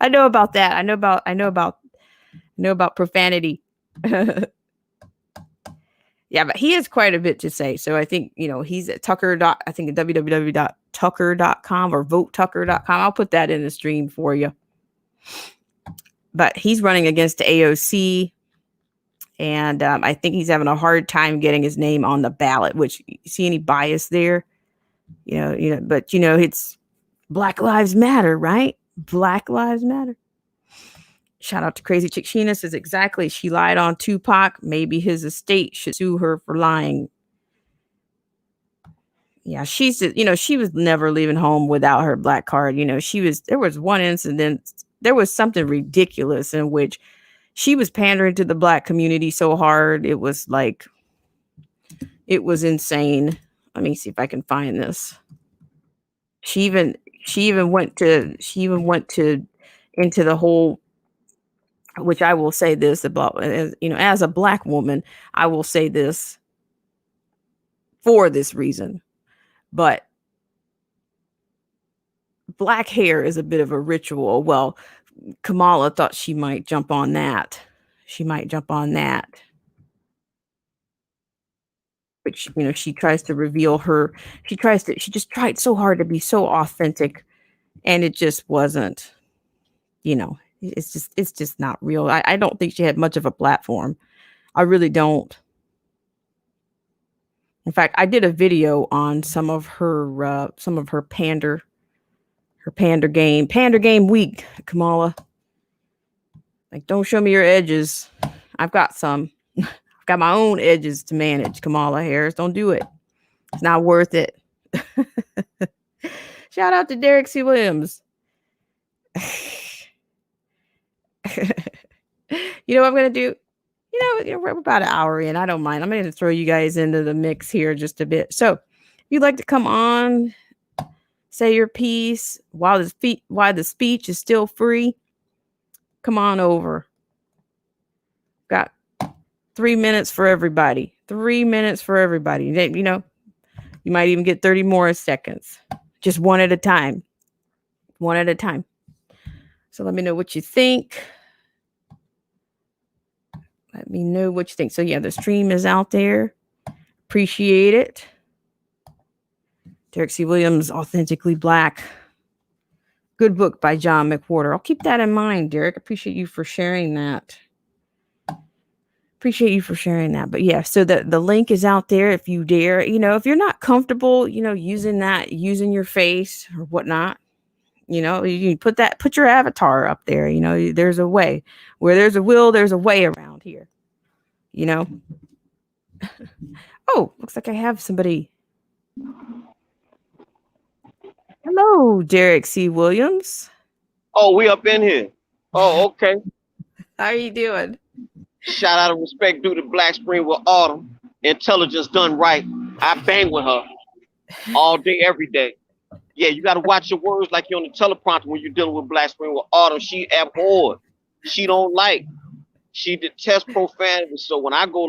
I know about that. I know about profanity. Yeah, but he has quite a bit to say. So I think, he's at Tucker. I think at www.tucker.com or votetucker.com. I'll put that in the stream for you. But he's running against AOC, and I think he's having a hard time getting his name on the ballot. Which, you see any bias there? But it's Black Lives Matter, right? Black Lives Matter. Shout out to Crazy Chick Sheena says exactly. She lied on Tupac. Maybe his estate should sue her for lying. Yeah, she was never leaving home without her black card. There was one incident, there was something ridiculous in which she was pandering to the black community so hard. It was insane. Let me see if I can find this. She even went into the whole, which I will say this about, as a black woman, I will say this for this reason, but black hair is a bit of a ritual. Well, Kamala thought she might jump on that. But she tries to reveal she just tried so hard to be so authentic, and it just wasn't, it's just not real. I don't think she had much of a platform. I really don't. In fact, I did a video on some of her pander game week, Kamala. Like, don't show me your edges. I've got some. I've got my own edges to manage, Kamala Harris. Don't do it. It's not worth it. Shout out to Derek C. Williams. You know what I'm going to do? We're about an hour in. I don't mind. I'm going to throw you guys into the mix here just a bit. So if you'd like to come on, say your piece while the speech is still free, come on over. Got 3 minutes for everybody. 3 minutes for everybody. You might even get 30 more seconds. Just one at a time. One at a time. So let me know what you think. Let me know what you think. So yeah, the stream is out there. Appreciate it. Derek C. Williams, Authentically Black. Good book by John McWhorter. I'll keep that in mind, Derek. Appreciate you for sharing that. But yeah, so the link is out there if you dare. If you're not comfortable, using your face or whatnot, you put your avatar up there. There's a way. Where there's a will, there's a way around here. Oh, looks like I have somebody. Hello, Derek C. Williams. Oh, we up in here. Oh, okay. How are you doing? Shout out and respect due to Black Spring with Autumn. Intelligence done right. I bang with her all day, every day. Yeah, you got to watch your words like you're on the teleprompter when you're dealing with Black Spring with Autumn. She abhorred. She don't like. She detests profanity. So when I go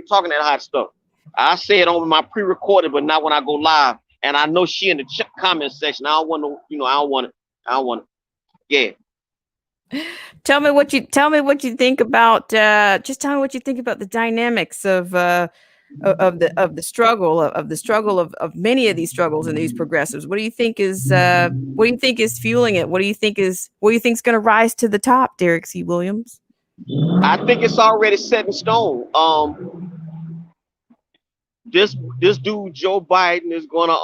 talking that hot stuff, I say it on my pre-recorded, but not when I go live. And I know she in the comment section. I don't want to, I don't want to. Yeah. Tell me what you think about. Just tell me what you think about the dynamics of the struggle of many of these struggles and these progressives. What do you think is fueling it? What do you think is going to rise to the top, Derek C. Williams? I think it's already set in stone. This dude Joe Biden is gonna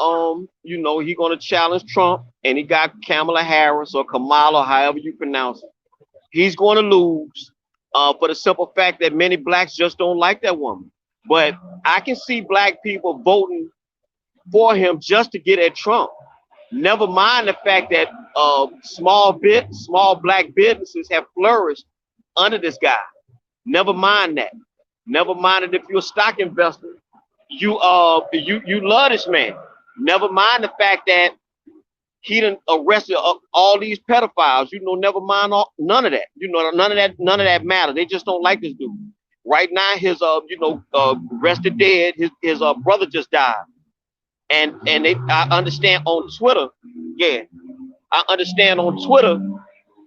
he's gonna challenge Trump, and he got Kamala Harris or Kamala, however you pronounce it. He's going to lose for the simple fact that many blacks just don't like that woman. But I can see black people voting for him just to get at Trump. Never mind the fact that small black businesses have flourished under this guy. Never mind that. Never mind that if you're a stock investor, you love this man. Never mind the fact that he done arrested all these pedophiles. Never mind none of that. None of that matter. They just don't like this dude. Right now, his arrested dead. His brother just died, and I understand on Twitter. Yeah, I understand on Twitter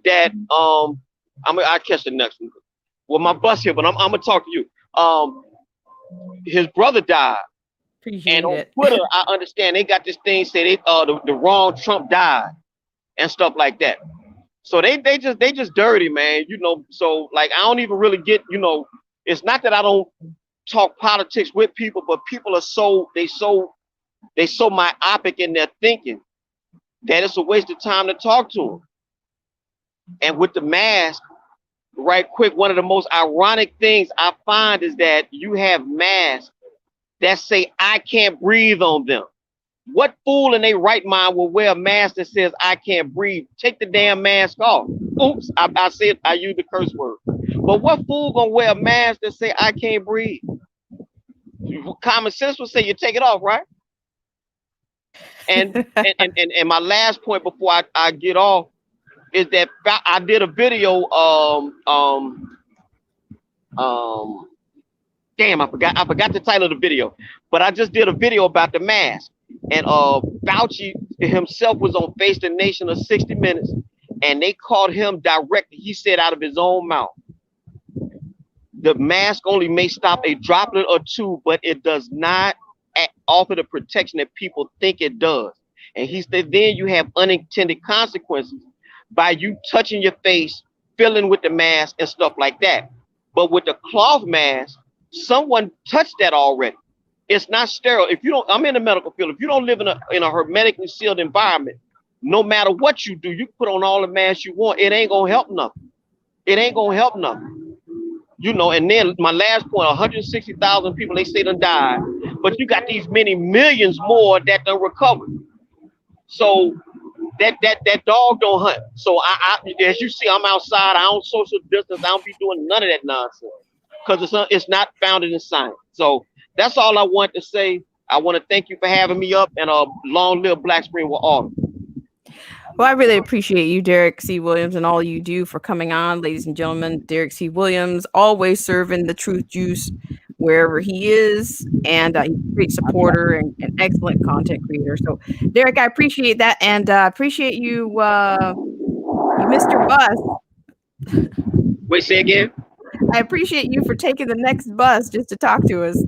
that I'll catch the next one. Well, my bus here, but I'm gonna talk to you. His brother died. And on Twitter, I understand they got this thing say the wrong Trump died and stuff like that. So they just dirty, man. So like I don't even really get, it's not that I don't talk politics with people, but people are so myopic in their thinking that it's a waste of time to talk to him. And with the mask, right quick, one of the most ironic things I find is that you have masks that say I can't breathe on them. What fool in their right mind will wear a mask that says I can't breathe? Take the damn mask off. Oops, I used the curse word. But what fool gonna wear a mask that say I can't breathe? Common sense would say you take it off, right? And my last point before I get off is that I did a video damn, I forgot the title of the video, but I just did a video about the mask. And Fauci himself was on Face the Nation of 60 Minutes, and they called him directly. He said out of his own mouth, the mask only may stop a droplet or two, but it does not offer the protection that people think it does. And he said then you have unintended consequences by you touching your face, filling with the mask and stuff like that. But with the cloth mask, someone touched that already. It's not sterile. If you don't, I'm in the medical field. If you don't live in a hermetically sealed environment, no matter what you do, you put on all the masks you want. It ain't gonna help nothing. It ain't gonna help nothing. You know, and then my last point, 160,000 people, they say done died, but you got these many millions more that done recovered. So that dog don't hunt. So I as you see, I'm outside. I don't social distance. I don't be doing none of that nonsense because it's not founded in science. So that's all I want to say. I want to thank you for having me up, and long live Black Spring with Autumn. Well, I really appreciate you, Derek C. Williams, and all you do for coming on, ladies and gentlemen. Derek C. Williams, always serving the truth juice wherever he is, and he's a great supporter and an excellent content creator. So, Derek, I appreciate that, and appreciate you. You missed your bus. Wait, say again? I appreciate you for taking the next bus just to talk to us.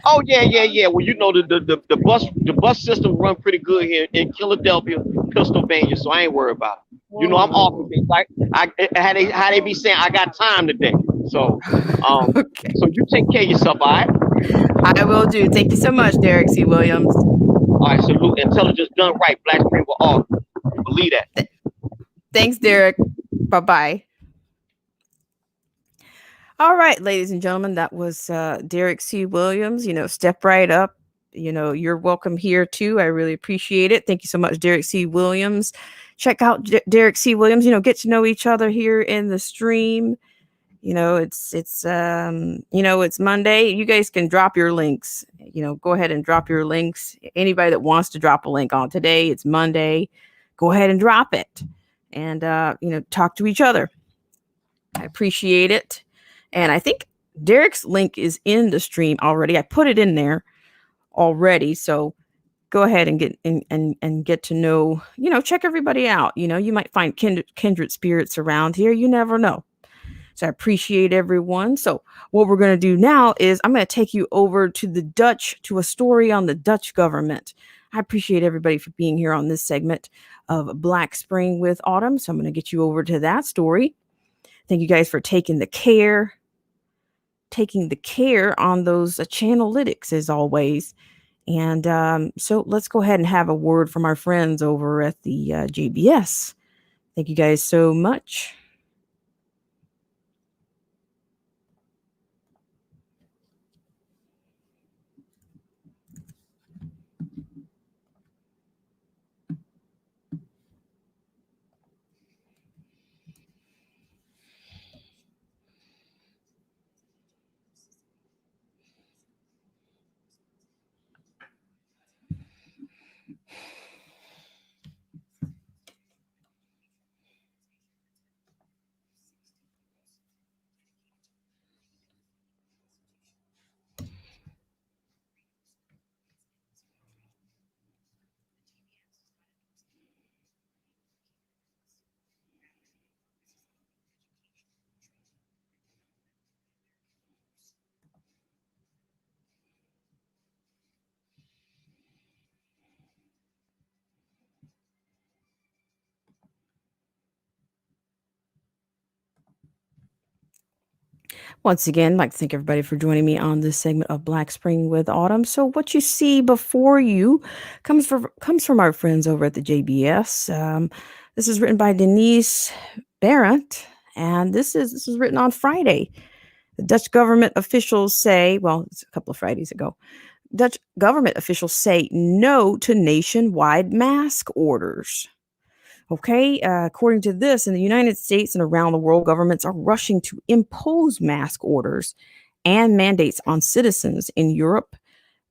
Oh yeah. Well, you know the bus system run pretty good here in Philadelphia, Pennsylvania, so I ain't worried about it. You know I'm off. Like how they be saying I got time today. So okay. So you take care of yourself, all right? I will do. Thank you so much, Derek C. Williams. All right, salute. Intelligence done right. Black Spring will all believe that. Thanks, Derek. Bye-bye. All right, ladies and gentlemen, that was Derek C. Williams. You know, step right up. You know, you're welcome here too. I really appreciate it. Thank you so much, Derek C. Williams. Check out Derek C. Williams. You know, get to know each other here in the stream. You know, it's Monday. You guys can drop your links. You know, go ahead and drop your links. Anybody that wants to drop a link on today, it's Monday. Go ahead and drop it, and talk to each other. I appreciate it. And I think Derek's link is in the stream already. I put it in there already. So go ahead and get and get to know, check everybody out. You might find kindred spirits around here. You never know. So I appreciate everyone. So what we're going to do now is I'm going to take you over to a story on the Dutch government. I appreciate everybody for being here on this segment of Black Spring with Autumn. So I'm going to get you over to that story. Thank you guys for taking the care on those channelytics as always. And so let's go ahead and have a word from our friends over at the JBS. Thank you guys so much. Once again, I'd like to thank everybody for joining me on this segment of Black Spring with Autumn. So what you see before you comes from our friends over at the JBS. This is written by Denise Barrett, and this is written on Friday. The Dutch government officials say, well, it's a couple of Fridays ago, Dutch government officials say no to nationwide mask orders. Okay, according to this, in the United States and around the world, governments are rushing to impose mask orders and mandates on citizens. In Europe,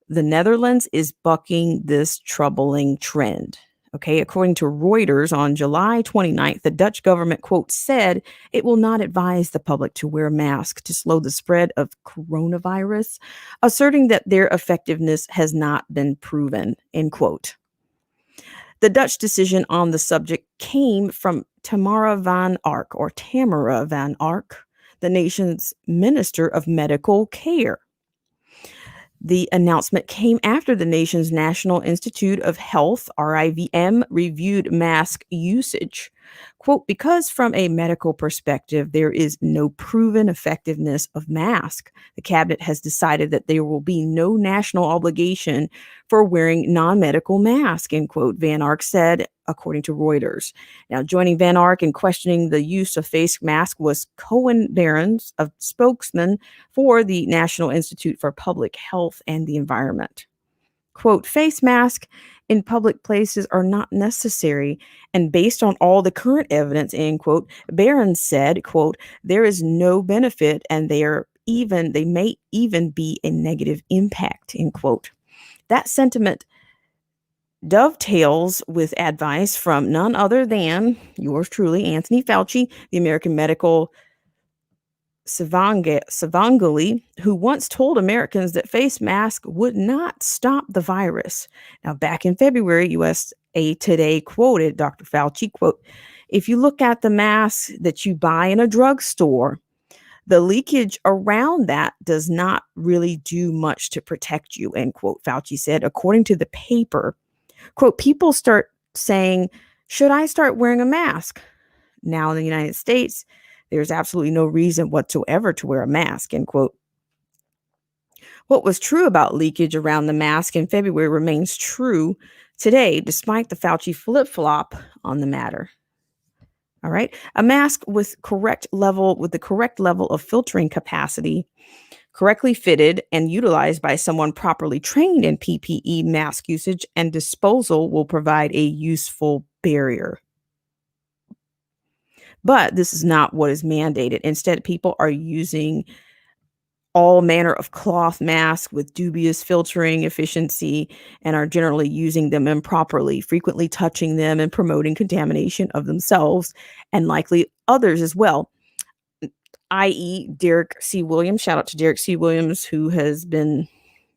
the Netherlands is bucking this troubling trend. Okay, according to Reuters, on July 29th, the Dutch government, quote, said it will not advise the public to wear masks to slow the spread of coronavirus, asserting that their effectiveness has not been proven, end quote. The Dutch decision on the subject came from Tamara van Ark, the nation's Minister of Medical Care. The announcement came after the nation's National Institute of Health, RIVM, reviewed mask usage. Quote, because from a medical perspective, there is no proven effectiveness of mask. The cabinet has decided that there will be no national obligation for wearing non-medical mask, end quote, Van Ark said, according to Reuters. Now, joining Van Ark in questioning the use of face mask was Cohen Barons, a spokesman for the National Institute for Public Health and the Environment. Quote, face mask in public places are not necessary. And based on all the current evidence, end quote, Barron said, quote, there is no benefit and they may even be a negative impact, end quote. That sentiment dovetails with advice from none other than yours truly, Anthony Fauci, the American medical savant, who once told Americans that face masks would not stop the virus. Now, back in February, USA Today quoted Dr. Fauci, quote, if you look at the masks that you buy in a drugstore, the leakage around that does not really do much to protect you, end quote, Fauci said. According to the paper, quote, people start saying, should I start wearing a mask? Now in the United States, there's absolutely no reason whatsoever to wear a mask, end quote. What was true about leakage around the mask in February remains true today, despite the Fauci flip-flop on the matter. All right. A mask with the correct level of filtering capacity, correctly fitted and utilized by someone properly trained in PPE mask usage and disposal will provide a useful barrier. But this is not what is mandated. Instead, people are using all manner of cloth masks with dubious filtering efficiency and are generally using them improperly, frequently touching them and promoting contamination of themselves and likely others as well, i.e. Derek C. Williams. Shout out to Derek C. Williams, who has been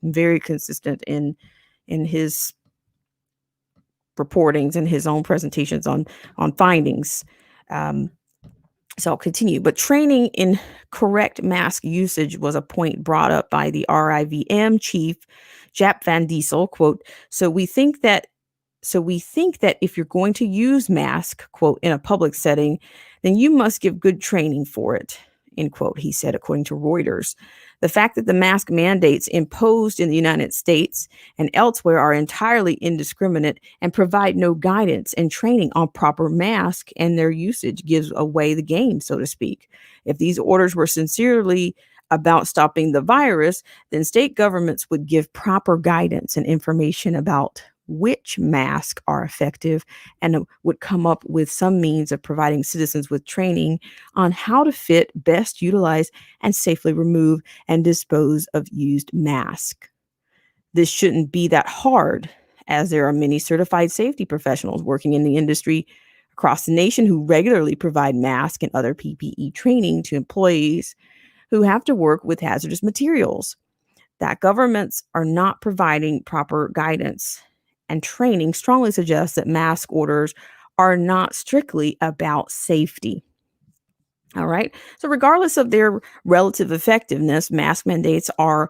very consistent in his reportings and his own presentations on findings. So I'll continue. But training in correct mask usage was a point brought up by the RIVM chief, Jaap van Diesel, quote, so we think that if you're going to use mask, quote, in a public setting, then you must give good training for it, end quote, he said, according to Reuters. The fact that the mask mandates imposed in the United States and elsewhere are entirely indiscriminate and provide no guidance and training on proper mask and their usage gives away the game, so to speak. If these orders were sincerely about stopping the virus, then state governments would give proper guidance and information about which masks are effective and would come up with some means of providing citizens with training on how to fit, best utilize, and safely remove and dispose of used masks. This shouldn't be that hard, as there are many certified safety professionals working in the industry across the nation who regularly provide masks and other PPE training to employees who have to work with hazardous materials. That governments are not providing proper guidance and training strongly suggests that mask orders are not strictly about safety. All right. So regardless of their relative effectiveness, mask mandates are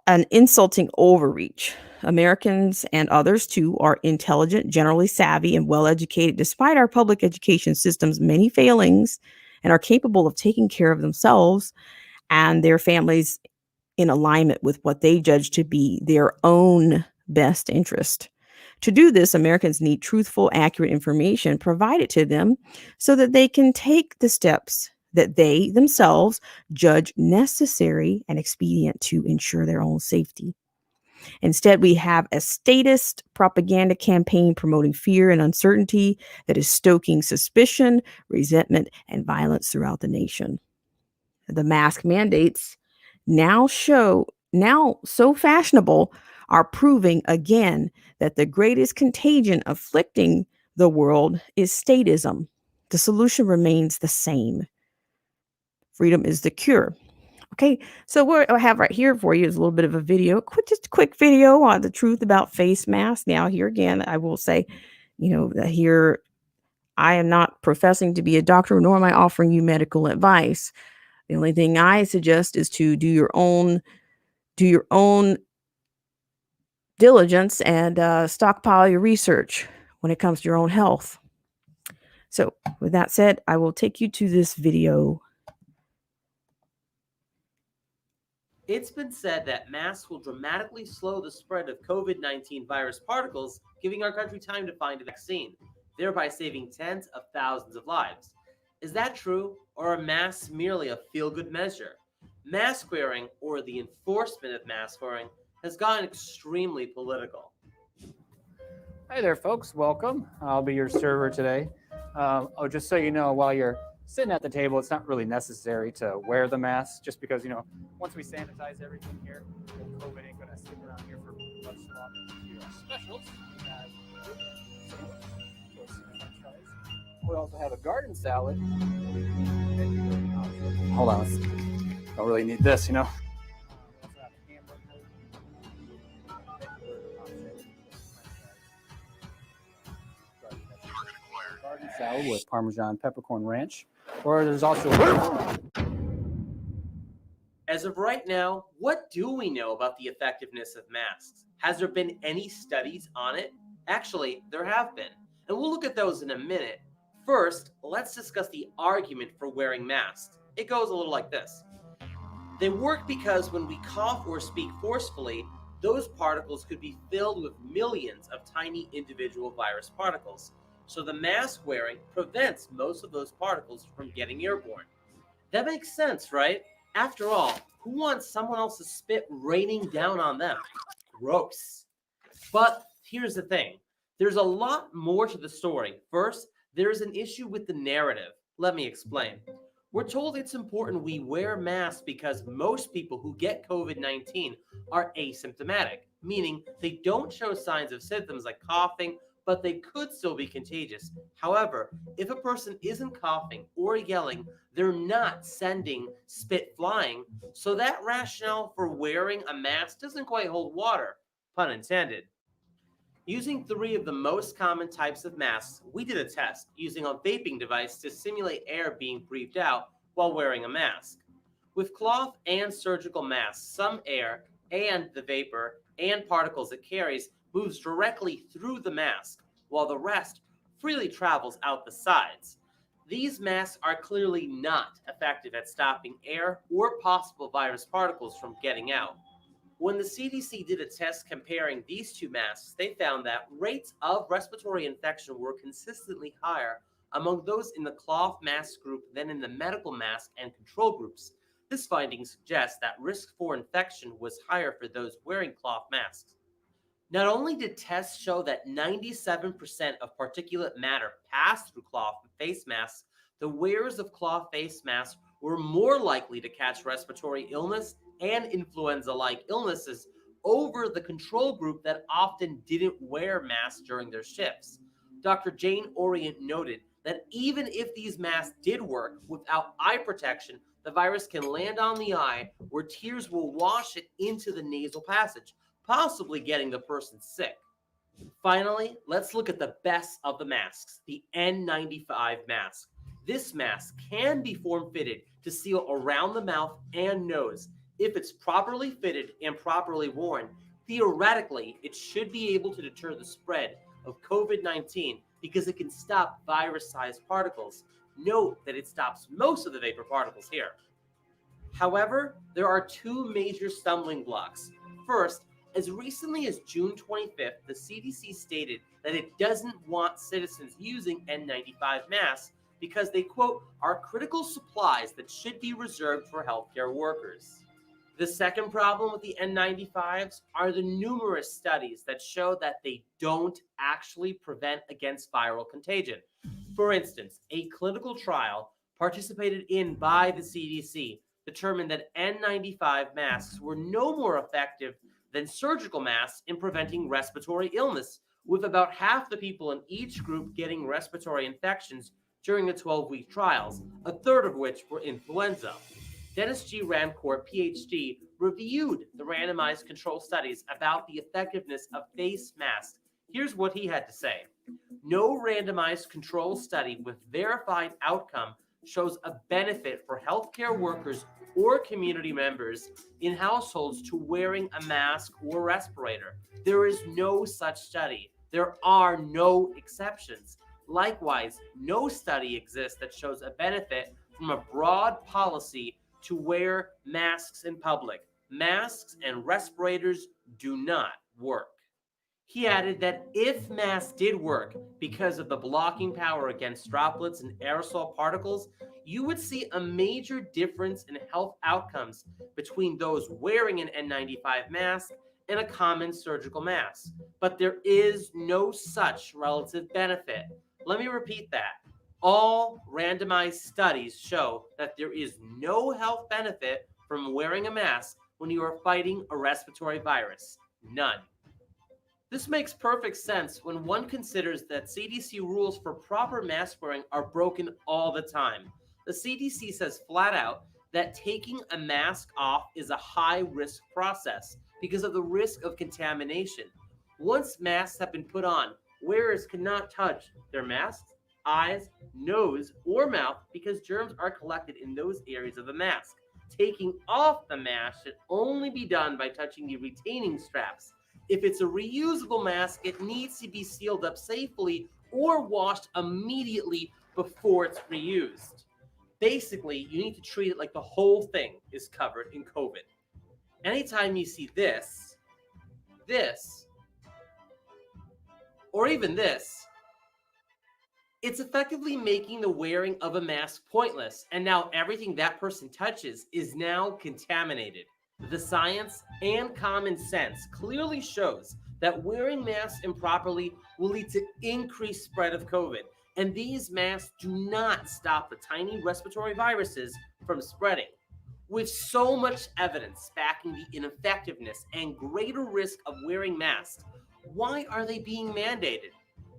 an insulting overreach. Americans and others too are intelligent, generally savvy, and well-educated despite our public education system's many failings and are capable of taking care of themselves. and their families in alignment with what they judge to be their own best interest. To do this, Americans need truthful, accurate information provided to them so that they can take the steps that they themselves judge necessary and expedient to ensure their own safety. Instead, we have a statist propaganda campaign promoting fear and uncertainty that is stoking suspicion, resentment, and violence throughout the nation. The mask mandates now so fashionable are proving again that the greatest contagion afflicting the world is statism. The solution remains the same. Freedom is the cure. Okay, so what I have right here for you is a little bit of a video, just a quick video on the truth about face masks. Now, here again, I will say, here I am not professing to be a doctor, nor am I offering you medical advice. The only thing I suggest is to do your own diligence and stockpile your research when it comes to your own health. So, with that said, I will take you to this video. It's been said that masks will dramatically slow the spread of COVID-19 virus particles, giving our country time to find a vaccine, thereby saving tens of thousands of lives. Is that true, or are masks merely a feel-good measure? Mask wearing, or the enforcement of mask wearing, has gotten extremely political. Hey there, folks. Welcome. I'll be your server today. Just so you know, while you're sitting at the table, it's not really necessary to wear the mask, just because, once we sanitize everything here, COVID ain't going to stick around here for much longer. Here are specials. We also have a garden salad. Hold on. Don't really need this, We also have a hamburger. Garden salad with Parmesan peppercorn ranch. Or there's also As of right now, what do we know about the effectiveness of masks? Has there been any studies on it? Actually, there have been, and we'll look at those in a minute. First, let's discuss the argument for wearing masks. It goes a little like this. They work because when we cough or speak forcefully, those particles could be filled with millions of tiny individual virus particles. So the mask wearing prevents most of those particles from getting airborne. That makes sense, right? After all, who wants someone else's spit raining down on them? Gross. But here's the thing. There's a lot more to the story. First, there's an issue with the narrative. Let me explain. We're told it's important we wear masks because most people who get COVID-19 are asymptomatic, meaning they don't show signs of symptoms like coughing, but they could still be contagious. However, if a person isn't coughing or yelling, they're not sending spit flying, so that rationale for wearing a mask doesn't quite hold water, pun intended. Using 3 of the most common types of masks, we did a test using a vaping device to simulate air being breathed out while wearing a mask. With cloth and surgical masks, some air and the vapor and particles it carries moves directly through the mask, while the rest freely travels out the sides. These masks are clearly not effective at stopping air or possible virus particles from getting out. When the CDC did a test comparing these 2 masks, they found that rates of respiratory infection were consistently higher among those in the cloth mask group than in the medical mask and control groups. This finding suggests that risk for infection was higher for those wearing cloth masks. Not only did tests show that 97% of particulate matter passed through cloth face masks, the wearers of cloth face masks were more likely to catch respiratory illness and influenza-like illnesses over the control group that often didn't wear masks during their shifts. Dr. Jane Orient noted that even if these masks did work without eye protection, the virus can land on the eye where tears will wash it into the nasal passage, possibly getting the person sick. Finally, let's look at the best of the masks, the N95 mask. This mask can be form-fitted to seal around the mouth and nose. If it's properly fitted and properly worn, theoretically, it should be able to deter the spread of COVID-19 because it can stop virus-sized particles. Note that it stops most of the vapor particles here. However, there are two major stumbling blocks. First, as recently as June 25th, the CDC stated that it doesn't want citizens using N95 masks because they, quote, are critical supplies that should be reserved for healthcare workers. The second problem with the N95s are the numerous studies that show that they don't actually prevent against viral contagion. For instance, a clinical trial participated in by the CDC determined that N95 masks were no more effective than surgical masks in preventing respiratory illness, with about half the people in each group getting respiratory infections during the 12-week trials, a third of which were influenza. Dennis G. Rancourt, PhD, reviewed the randomized control studies about the effectiveness of face masks. Here's what he had to say. No randomized control study with verified outcome shows a benefit for healthcare workers or community members in households to wearing a mask or respirator. There is no such study. There are no exceptions. Likewise, no study exists that shows a benefit from a broad policy to wear masks in public. Masks and respirators do not work. He added that if masks did work because of the blocking power against droplets and aerosol particles, you would see a major difference in health outcomes between those wearing an N95 mask and a common surgical mask. But there is no such relative benefit. Let me repeat that. All randomized studies show that there is no health benefit from wearing a mask when you are fighting a respiratory virus. None. This makes perfect sense when one considers that CDC rules for proper mask wearing are broken all the time. The CDC says flat out that taking a mask off is a high-risk process because of the risk of contamination. Once masks have been put on, wearers cannot touch their masks, eyes, nose, or mouth because germs are collected in those areas of the mask. Taking off the mask should only be done by touching the retaining straps. If it's a reusable mask, it needs to be sealed up safely or washed immediately before it's reused. Basically, you need to treat it like the whole thing is covered in COVID. Anytime you see this, or even this, it's effectively making the wearing of a mask pointless, and now everything that person touches is now contaminated. The science and common sense clearly shows that wearing masks improperly will lead to increased spread of COVID, and these masks do not stop the tiny respiratory viruses from spreading. With so much evidence backing the ineffectiveness and greater risk of wearing masks, why are they being mandated?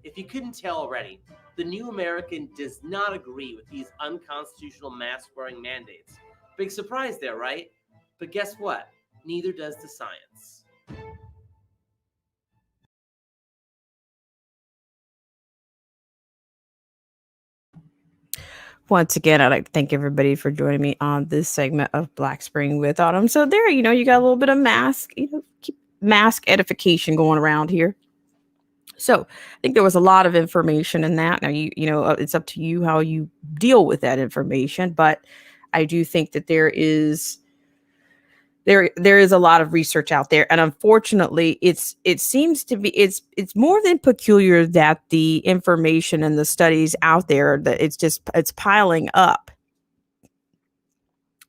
If you couldn't tell already, the New American does not agree with these unconstitutional mask-wearing mandates. Big surprise there, right? But guess what? Neither does the science. Once again, I'd like to thank everybody for joining me on this segment of Black Spring with Autumn. So there, you got a little bit of keep mask edification going around here. So I think there was a lot of information in that. Now, it's up to you how you deal with that information, but I do think that there is a lot of research out there, and unfortunately it seems to be it's more than peculiar that the information and the studies out there, that it's piling up.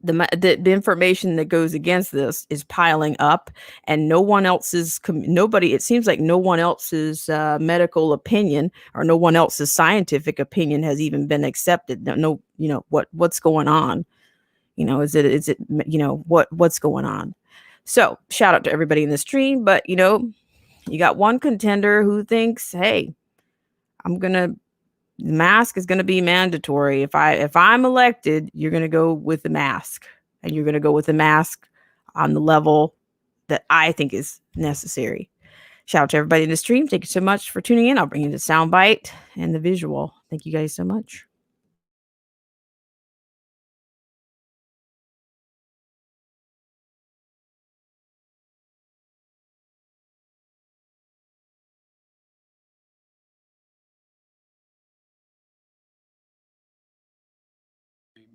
The information that goes against this is piling up, and it seems like no one else's medical opinion or no one else's scientific opinion has even been accepted. What's going on? What's going on? So shout out to everybody in the stream, but you got one contender who thinks, hey, mask is gonna be mandatory. If I'm elected, you're gonna go with the mask, and you're gonna go with the mask on the level that I think is necessary. Shout out to everybody in the stream. Thank you so much for tuning in. I'll bring you the soundbite and the visual. Thank you guys so much.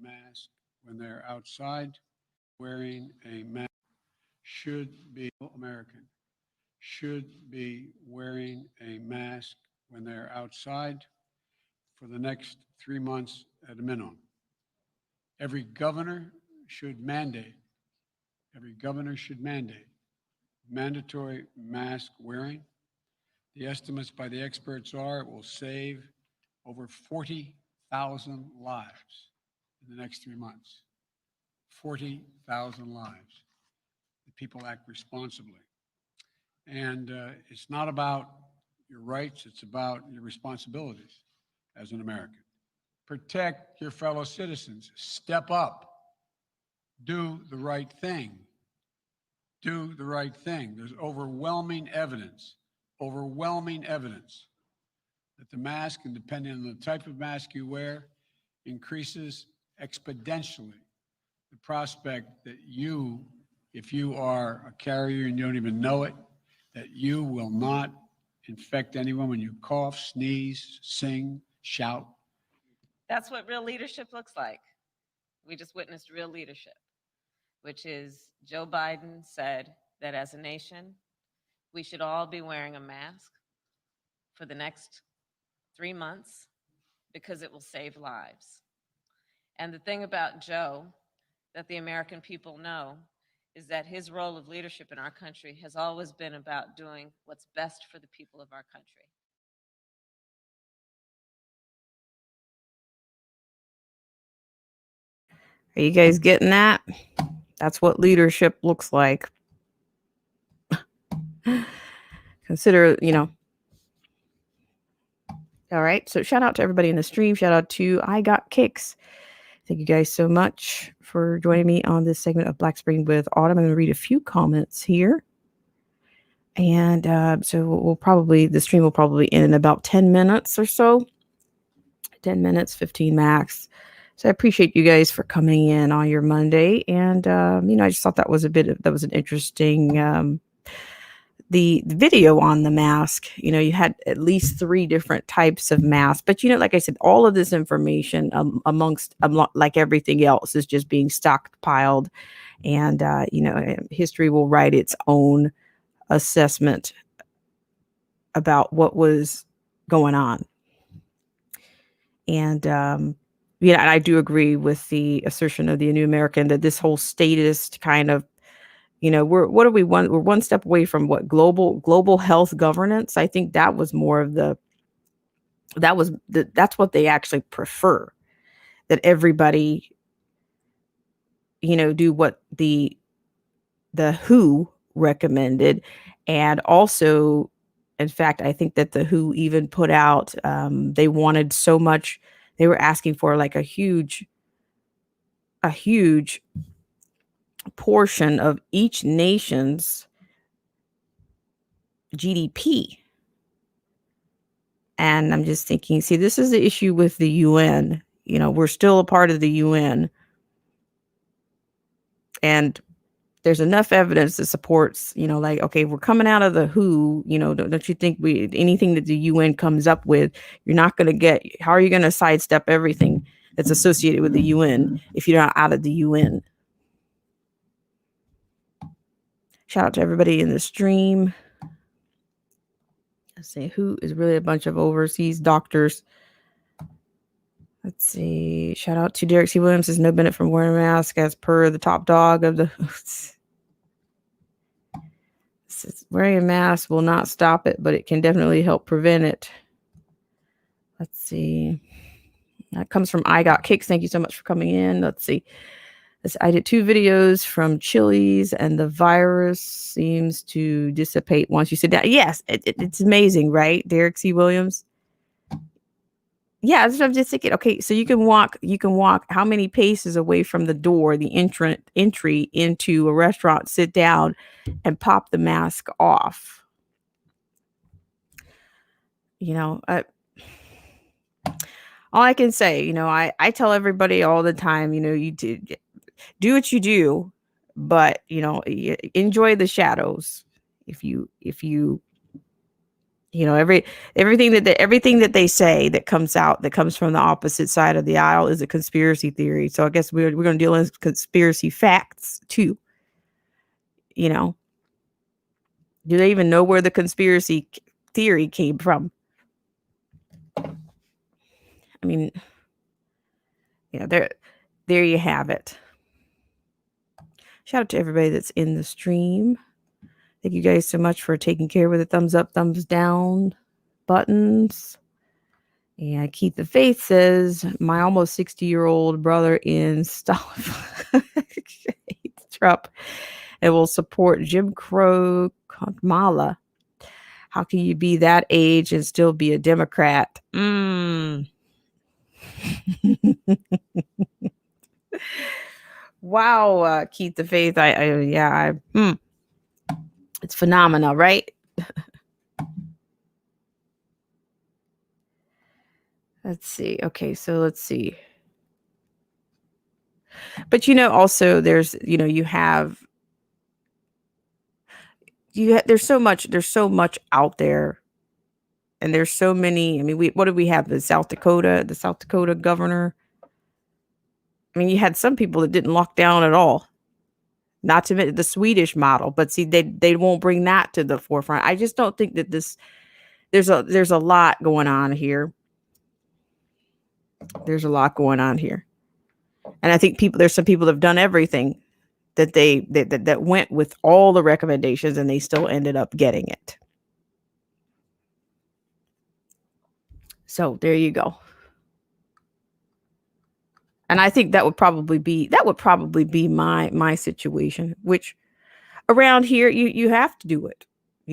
Mask when they're outside. wearing a mask should be American, should be wearing a mask when they're outside for the next 3 months at a minimum. Every governor should mandate mandatory mask wearing. The estimates by the experts are it will save over 40,000 lives in the next 3 months. 40,000 lives. The people act responsibly. And it's not about your rights, it's about your responsibilities as an American. Protect your fellow citizens. Step up. Do the right thing. Do the right thing. There's overwhelming evidence that the mask, and depending on the type of mask you wear, increases exponentially the prospect that you, if you are a carrier and you don't even know it, that you will not infect anyone when you cough, sneeze, sing, shout. That's what real leadership looks like. We just witnessed real leadership, which is Joe Biden said that as a nation, we should all be wearing a mask for the next 3 months because it will save lives. And the thing about Joe that the American people know is that his role of leadership in our country has always been about doing what's best for the people of our country. Are you guys getting that? That's what leadership looks like. Consider, all right. So shout out to everybody in the stream. Shout out to I Got Kicks. Thank you guys so much for joining me on this segment of Black Spring with Autumn. I'm going to read a few comments here. And so the stream will probably end in about 10 minutes or so. 10 minutes, 15 max. So I appreciate you guys for coming in on your Monday. And, I just thought that was an interesting, the video on the mask. You had at least 3 different types of masks, but like I said, all of this information amongst like everything else is just being stockpiled, and history will write its own assessment about what was going on. And and I do agree with the assertion of the New American that this whole statist kind of, we're one step away from what global health governance. I think that was more of that's what they actually prefer, that everybody, do what the WHO recommended. And also, in fact, I think that the WHO even put out, they wanted so much, they were asking for like a huge portion of each nation's GDP. And I'm just thinking, see, this is the issue with the UN. We're still a part of the UN. And there's enough evidence that supports, like, okay, we're coming out of the WHO, don't you think anything that the UN comes up with, you're not going to get, how are you going to sidestep everything that's associated with the UN if you're not out of the UN? Shout out to everybody in the stream. Let's see, WHO is really a bunch of overseas doctors. Let's see. Shout out to Derek C. Williams. Says no benefit from wearing a mask as per the top dog of the. Wearing a mask will not stop it, but it can definitely help prevent it. Let's see. That comes from I Got Kicks. Thank you so much for coming in. Let's see. I did 2 videos from Chili's, and the virus seems to dissipate once you sit down. Yes, it's amazing, right, Derek C. Williams? Yeah, I'm just thinking. Okay, so you can walk how many paces away from the door, the entry into a restaurant, sit down, and pop the mask off. All I can say, I tell everybody all the time, you do what you do, but enjoy the shadows if you You know, everything that they say that comes from the opposite side of the aisle is a conspiracy theory. So I guess we're going to deal in conspiracy facts too. You know, do they even know where the conspiracy theory came from? I mean, yeah, there you have it. Shout out to everybody that's in the stream. Thank you guys so much for taking care with the thumbs up, thumbs down buttons. And Keith the Faith says, my almost 60-year-old brother in Trump and will support Jim Crow Kamala. How can you be that age and still be a Democrat? Wow, Keith the Faith. It's phenomenal, right? Let's see. Okay, so let's see. But also there's, there's so much out there. And there's so many. I mean, what did we have? The South Dakota governor. I mean, you had some people that didn't lock down at all. Not to mention the Swedish model, but see, they won't bring that to the forefront. I just don't think that there's a lot going on here. There's a lot going on here. And I think there's some people that have done everything that went with all the recommendations and they still ended up getting it. So there you go. And I think that would probably be my situation, which around here you have to do it,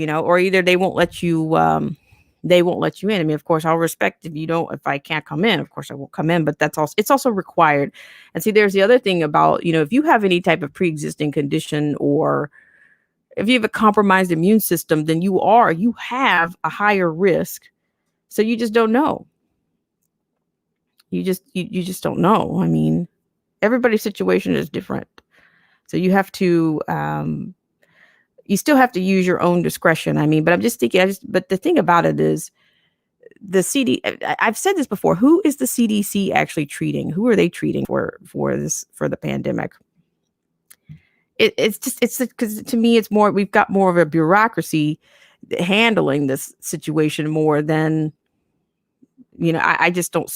or either they won't let you in. I mean, of course, I'll respect if I can't come in, of course I won't come in, but it's also required. And see, there's the other thing about, if you have any type of pre-existing condition or if you have a compromised immune system, then you have a higher risk. So you just don't know. You just don't know. I mean, everybody's situation is different. So you have to, you still have to use your own discretion. I mean, but I'm just thinking, but the thing about it is the I've said this before, who is the CDC actually treating? Who are they treating for the pandemic? It's because to me, we've got more of a bureaucracy handling this situation more than, I just don't,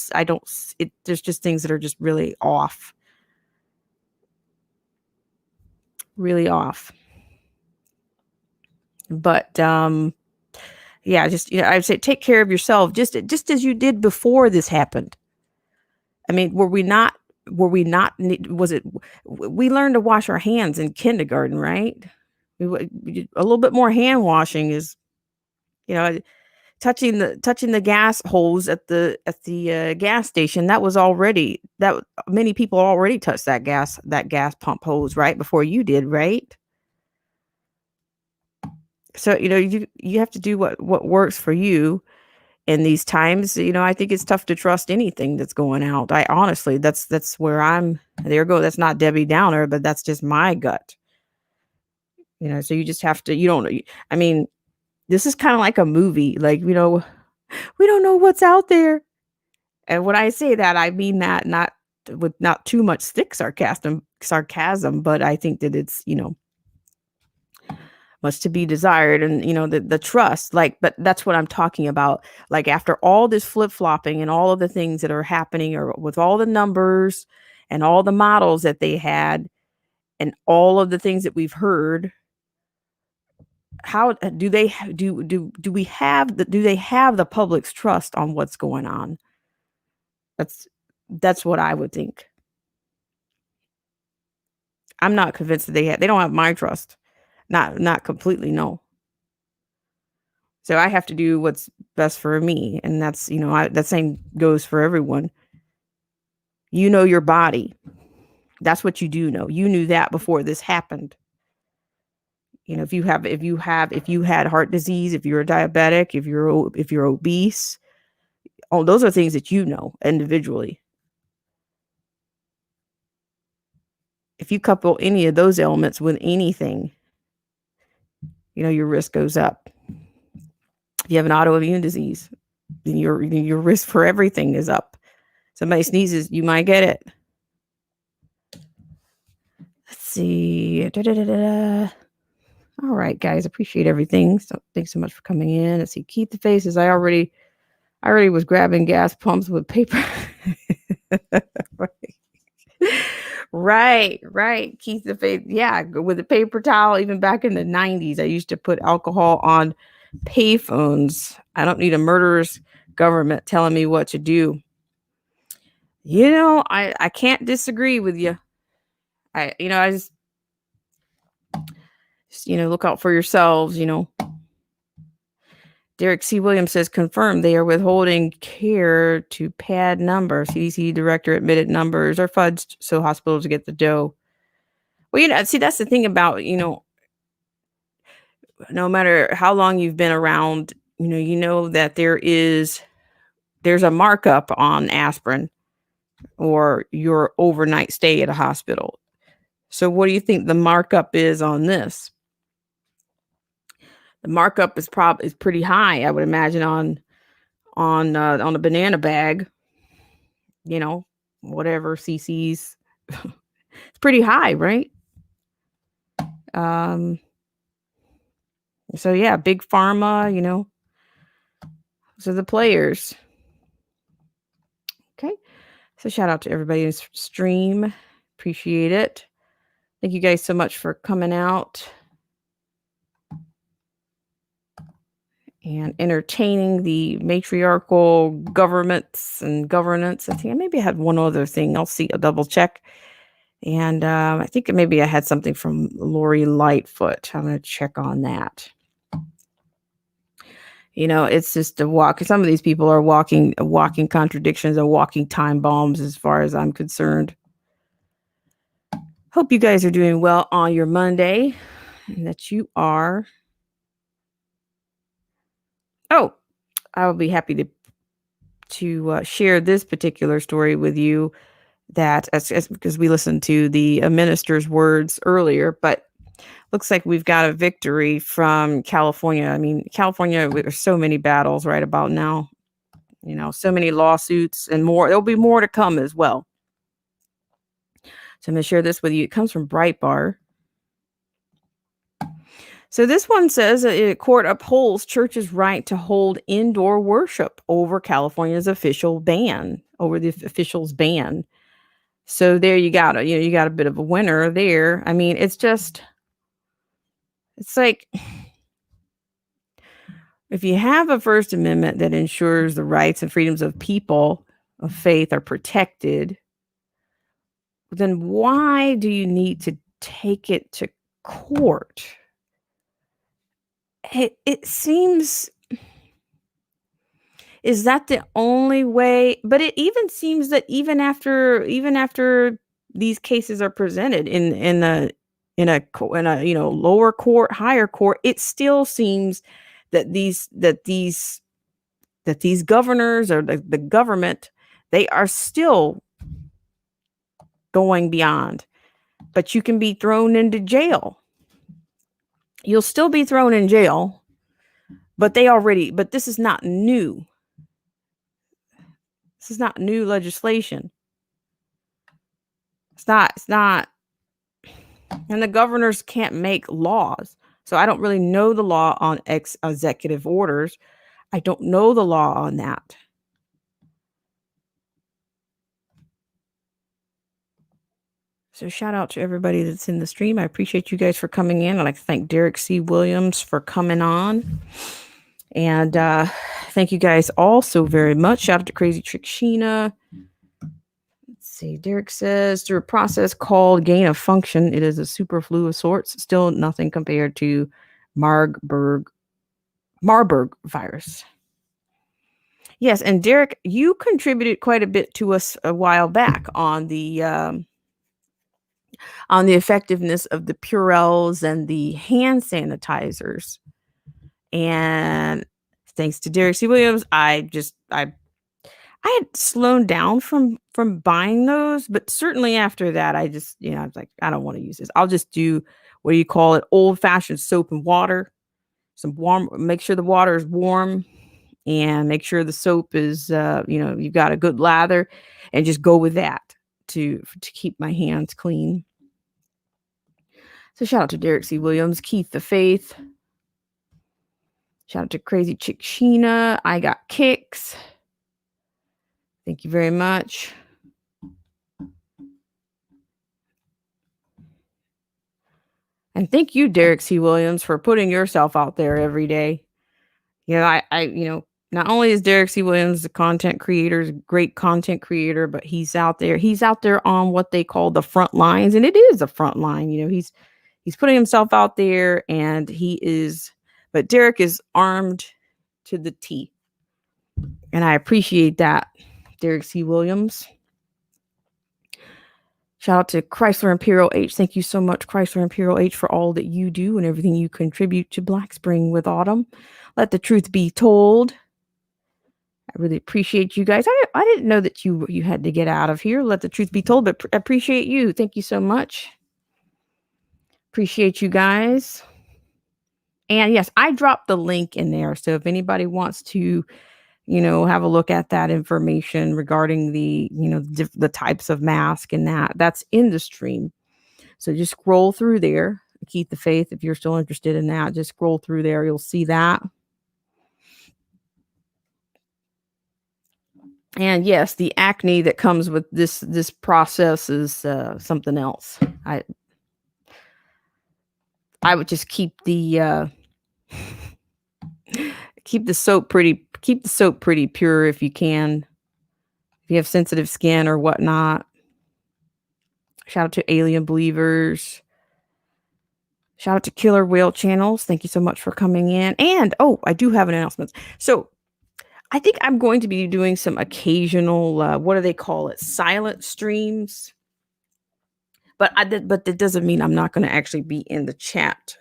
there's just things that are just really off. Really off. But, yeah, just, I'd say take care of yourself just as you did before this happened. I mean, we learned to wash our hands in kindergarten, right? A little bit more hand washing is, touching the gas hose at the gas station. That many people already touched that gas pump hose right before you did, right? So, you have to do what works for you in these times. I think it's tough to trust anything that's going out. I honestly, that's where that's not Debbie Downer, but that's just my gut. So you just have to, I mean, this is kind of like a movie, like, we don't know what's out there. And when I say that, I mean that not with not too much thick sarcasm, but I think that it's, much to be desired. And, the trust, but that's what I'm talking about. Like after all this flip-flopping and all of the things that are happening, or with all the numbers and all the models that they had and all of the things that we've heard, how do they do we have do they have the public's trust on what's going on? That's what I would think. I'm not convinced that they don't have my trust. Not completely, no. So I have to do what's best for me, and that's, that same goes for everyone. Your body. That's what you do know. You knew that before this happened. If you had heart disease, if you're a diabetic, if you're obese, all those are things that individually. If you couple any of those elements with anything, your risk goes up. If you have an autoimmune disease, then your risk for everything is up. Somebody sneezes, you might get it. Let's see. Da-da-da-da-da. All right, guys, appreciate everything. So thanks so much for coming in. Let's see. Keep the faces. I already was grabbing gas pumps with paper. Right. Keep the face. Yeah, with a paper towel. Even back in the 90s, I used to put alcohol on payphones. I don't need a murderous government telling me what to do. I can't disagree with you. I just look out for yourselves. Derek C. Williams says, confirmed they are withholding care to pad numbers. CDC director admitted numbers are fudged so hospitals get the dough. Well, see, that's the thing about, no matter how long you've been around, that there's a markup on aspirin or your overnight stay at a hospital. So what do you think the markup is on this? The markup is pretty high, I would imagine, on a banana bag, whatever cc's. It's pretty high, right? So yeah, big pharma, so the players. Okay. So shout out to everybody in stream. Appreciate it. Thank you guys so much for coming out and entertaining the matriarchal governments and governance. I think maybe I had one other thing. I'll double check. And I think maybe I had something from Lori Lightfoot. I'm going to check on that. It's just a walk. Some of these people are walking contradictions or walking time bombs as far as I'm concerned. Hope you guys are doing well on your Monday and that you are. Oh, I will be happy to share this particular story with you that because we listened to the minister's words earlier, but looks like we've got a victory from California. I mean, California, there's so many battles right about now, so many lawsuits and more. There'll be more to come as well. So I'm going to share this with you. It comes from Breitbart. So this one says court upholds church's right to hold indoor worship over California's official's ban. So there you got it. You got a bit of a winner there. I mean, it's like if you have a First Amendment that ensures the rights and freedoms of people of faith are protected, then why do you need to take it to court? It seems, is that the only way? But it even seems that even after these cases are presented in a lower court, higher court, it still seems that these governors or the government, they are still going beyond. But you can be thrown into jail. You'll still be thrown in jail, but this is not new. This is not new legislation. It's not. And the governors can't make laws. So I don't really know the law on executive orders. I don't know the law on that. So shout out to everybody that's in the stream. I appreciate you guys for coming in. I'd like to thank Derek C. Williams for coming on. And thank you guys all so very much. Shout out to Crazy Trick Sheena. Let's see. Derek says, through a process called gain of function, it is a superflu of sorts. Still nothing compared to Marburg virus. Yes, and Derek, you contributed quite a bit to us a while back on the effectiveness of the Purells and the hand sanitizers. And thanks to Derek C. Williams, I had slowed down from buying those, but certainly after that, I just, I was like, I don't want to use this. I'll just do, what do you call it? Old fashioned soap and water. some warm, make sure the water is warm, and make sure the soap is, you've got a good lather, and just go with that to keep my hands clean. So shout out to Derek C. Williams, Keith the Faith. Shout out to Crazy Chick Sheena. I got kicks. Thank you very much. And thank you, Derek C. Williams, for putting yourself out there every day. Not only is Derek C. Williams a content creator, a great content creator, but he's out there on what they call the front lines. And it is a front line. He's putting himself out there, and but Derek is armed to the teeth. And I appreciate that, Derek C. Williams. Shout out to Chrysler Imperial H. Thank you so much, Chrysler Imperial H, for all that you do and everything you contribute to Black Spring with Autumn. Let the truth be told. I really appreciate you guys. I didn't know that you had to get out of here. Let the truth be told, but appreciate you. Thank you so much. Appreciate you guys. And yes, I dropped the link in there. So if anybody wants to, have a look at that information regarding the, the types of mask and that's in the stream. So just scroll through there. Keep the faith. If you're still interested in that, just scroll through there. You'll see that. And yes, the acne that comes with this process is something else. I would just keep the soap pretty pure if you can. If you have sensitive skin or whatnot. Shout out to Alien Believers. Shout out to Killer Whale Channels. Thank you so much for coming in. And I do have an announcement. So I think I'm going to be doing some occasional, what do they call it? Silent streams. But that doesn't mean I'm not going to actually be in the chat.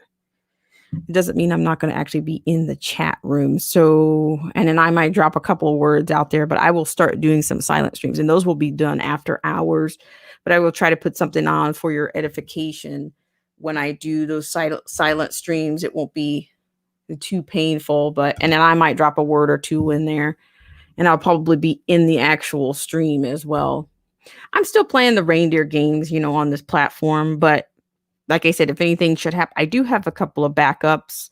It doesn't mean I'm not going to actually be in the chat room. So, and then I might drop a couple of words out there, but I will start doing some silent streams, and those will be done after hours. But I will try to put something on for your edification when I do those silent streams. It won't be too painful, and then I might drop a word or two in there, and I'll probably be in the actual stream as well. I'm still playing the reindeer games, on this platform, but like I said, if anything should happen, I do have a couple of backups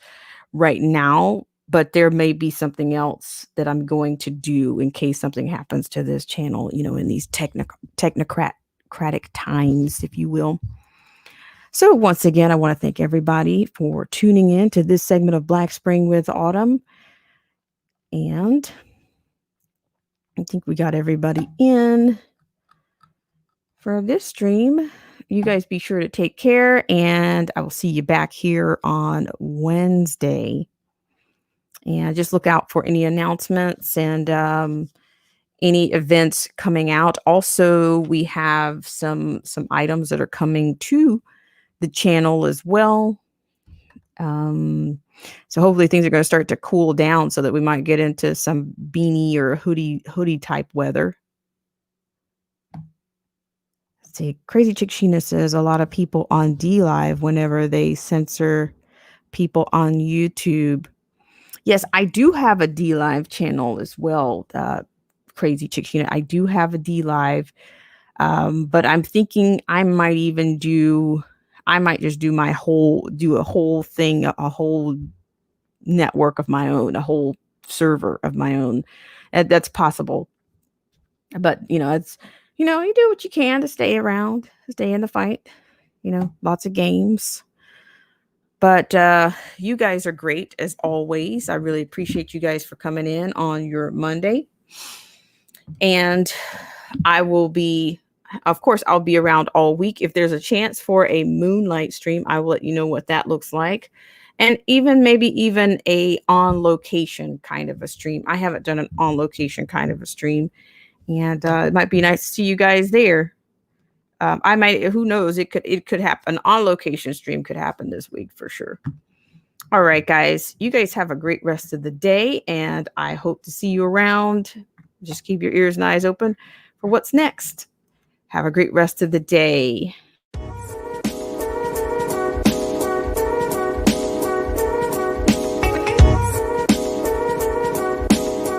right now, but there may be something else that I'm going to do in case something happens to this channel, in these technocratic times, if you will. So once again, I want to thank everybody for tuning in to this segment of Black Spring with Autumn. And I think we got everybody in for this stream. You guys be sure to take care, and I will see you back here on Wednesday. And just look out for any announcements and any events coming out. Also, we have some items that are coming to the channel as well. So hopefully things are going to start to cool down so that we might get into some beanie or hoodie type weather. See, Crazy Chick Sheena says a lot of people on D Live whenever they censor people on YouTube. Yes, I do have a D Live channel as well. Crazy Chick Sheena. I do have a D Live, but I'm thinking I might just do a whole thing, a whole network of my own, a whole server of my own. That's possible, but it's. You do what you can to stay around, stay in the fight, lots of games. But you guys are great as always. I really appreciate you guys for coming in on your Monday. And I'll be around all week. If there's a chance for a moonlight stream, I will let you know what that looks like. And maybe even a on location kind of a stream. I haven't done an on location kind of a stream. And it might be nice to see you guys there. Who knows? It could happen. On location stream could happen this week for sure. All right, guys. You guys have a great rest of the day, and I hope to see you around. Just keep your ears and eyes open for what's next. Have a great rest of the day.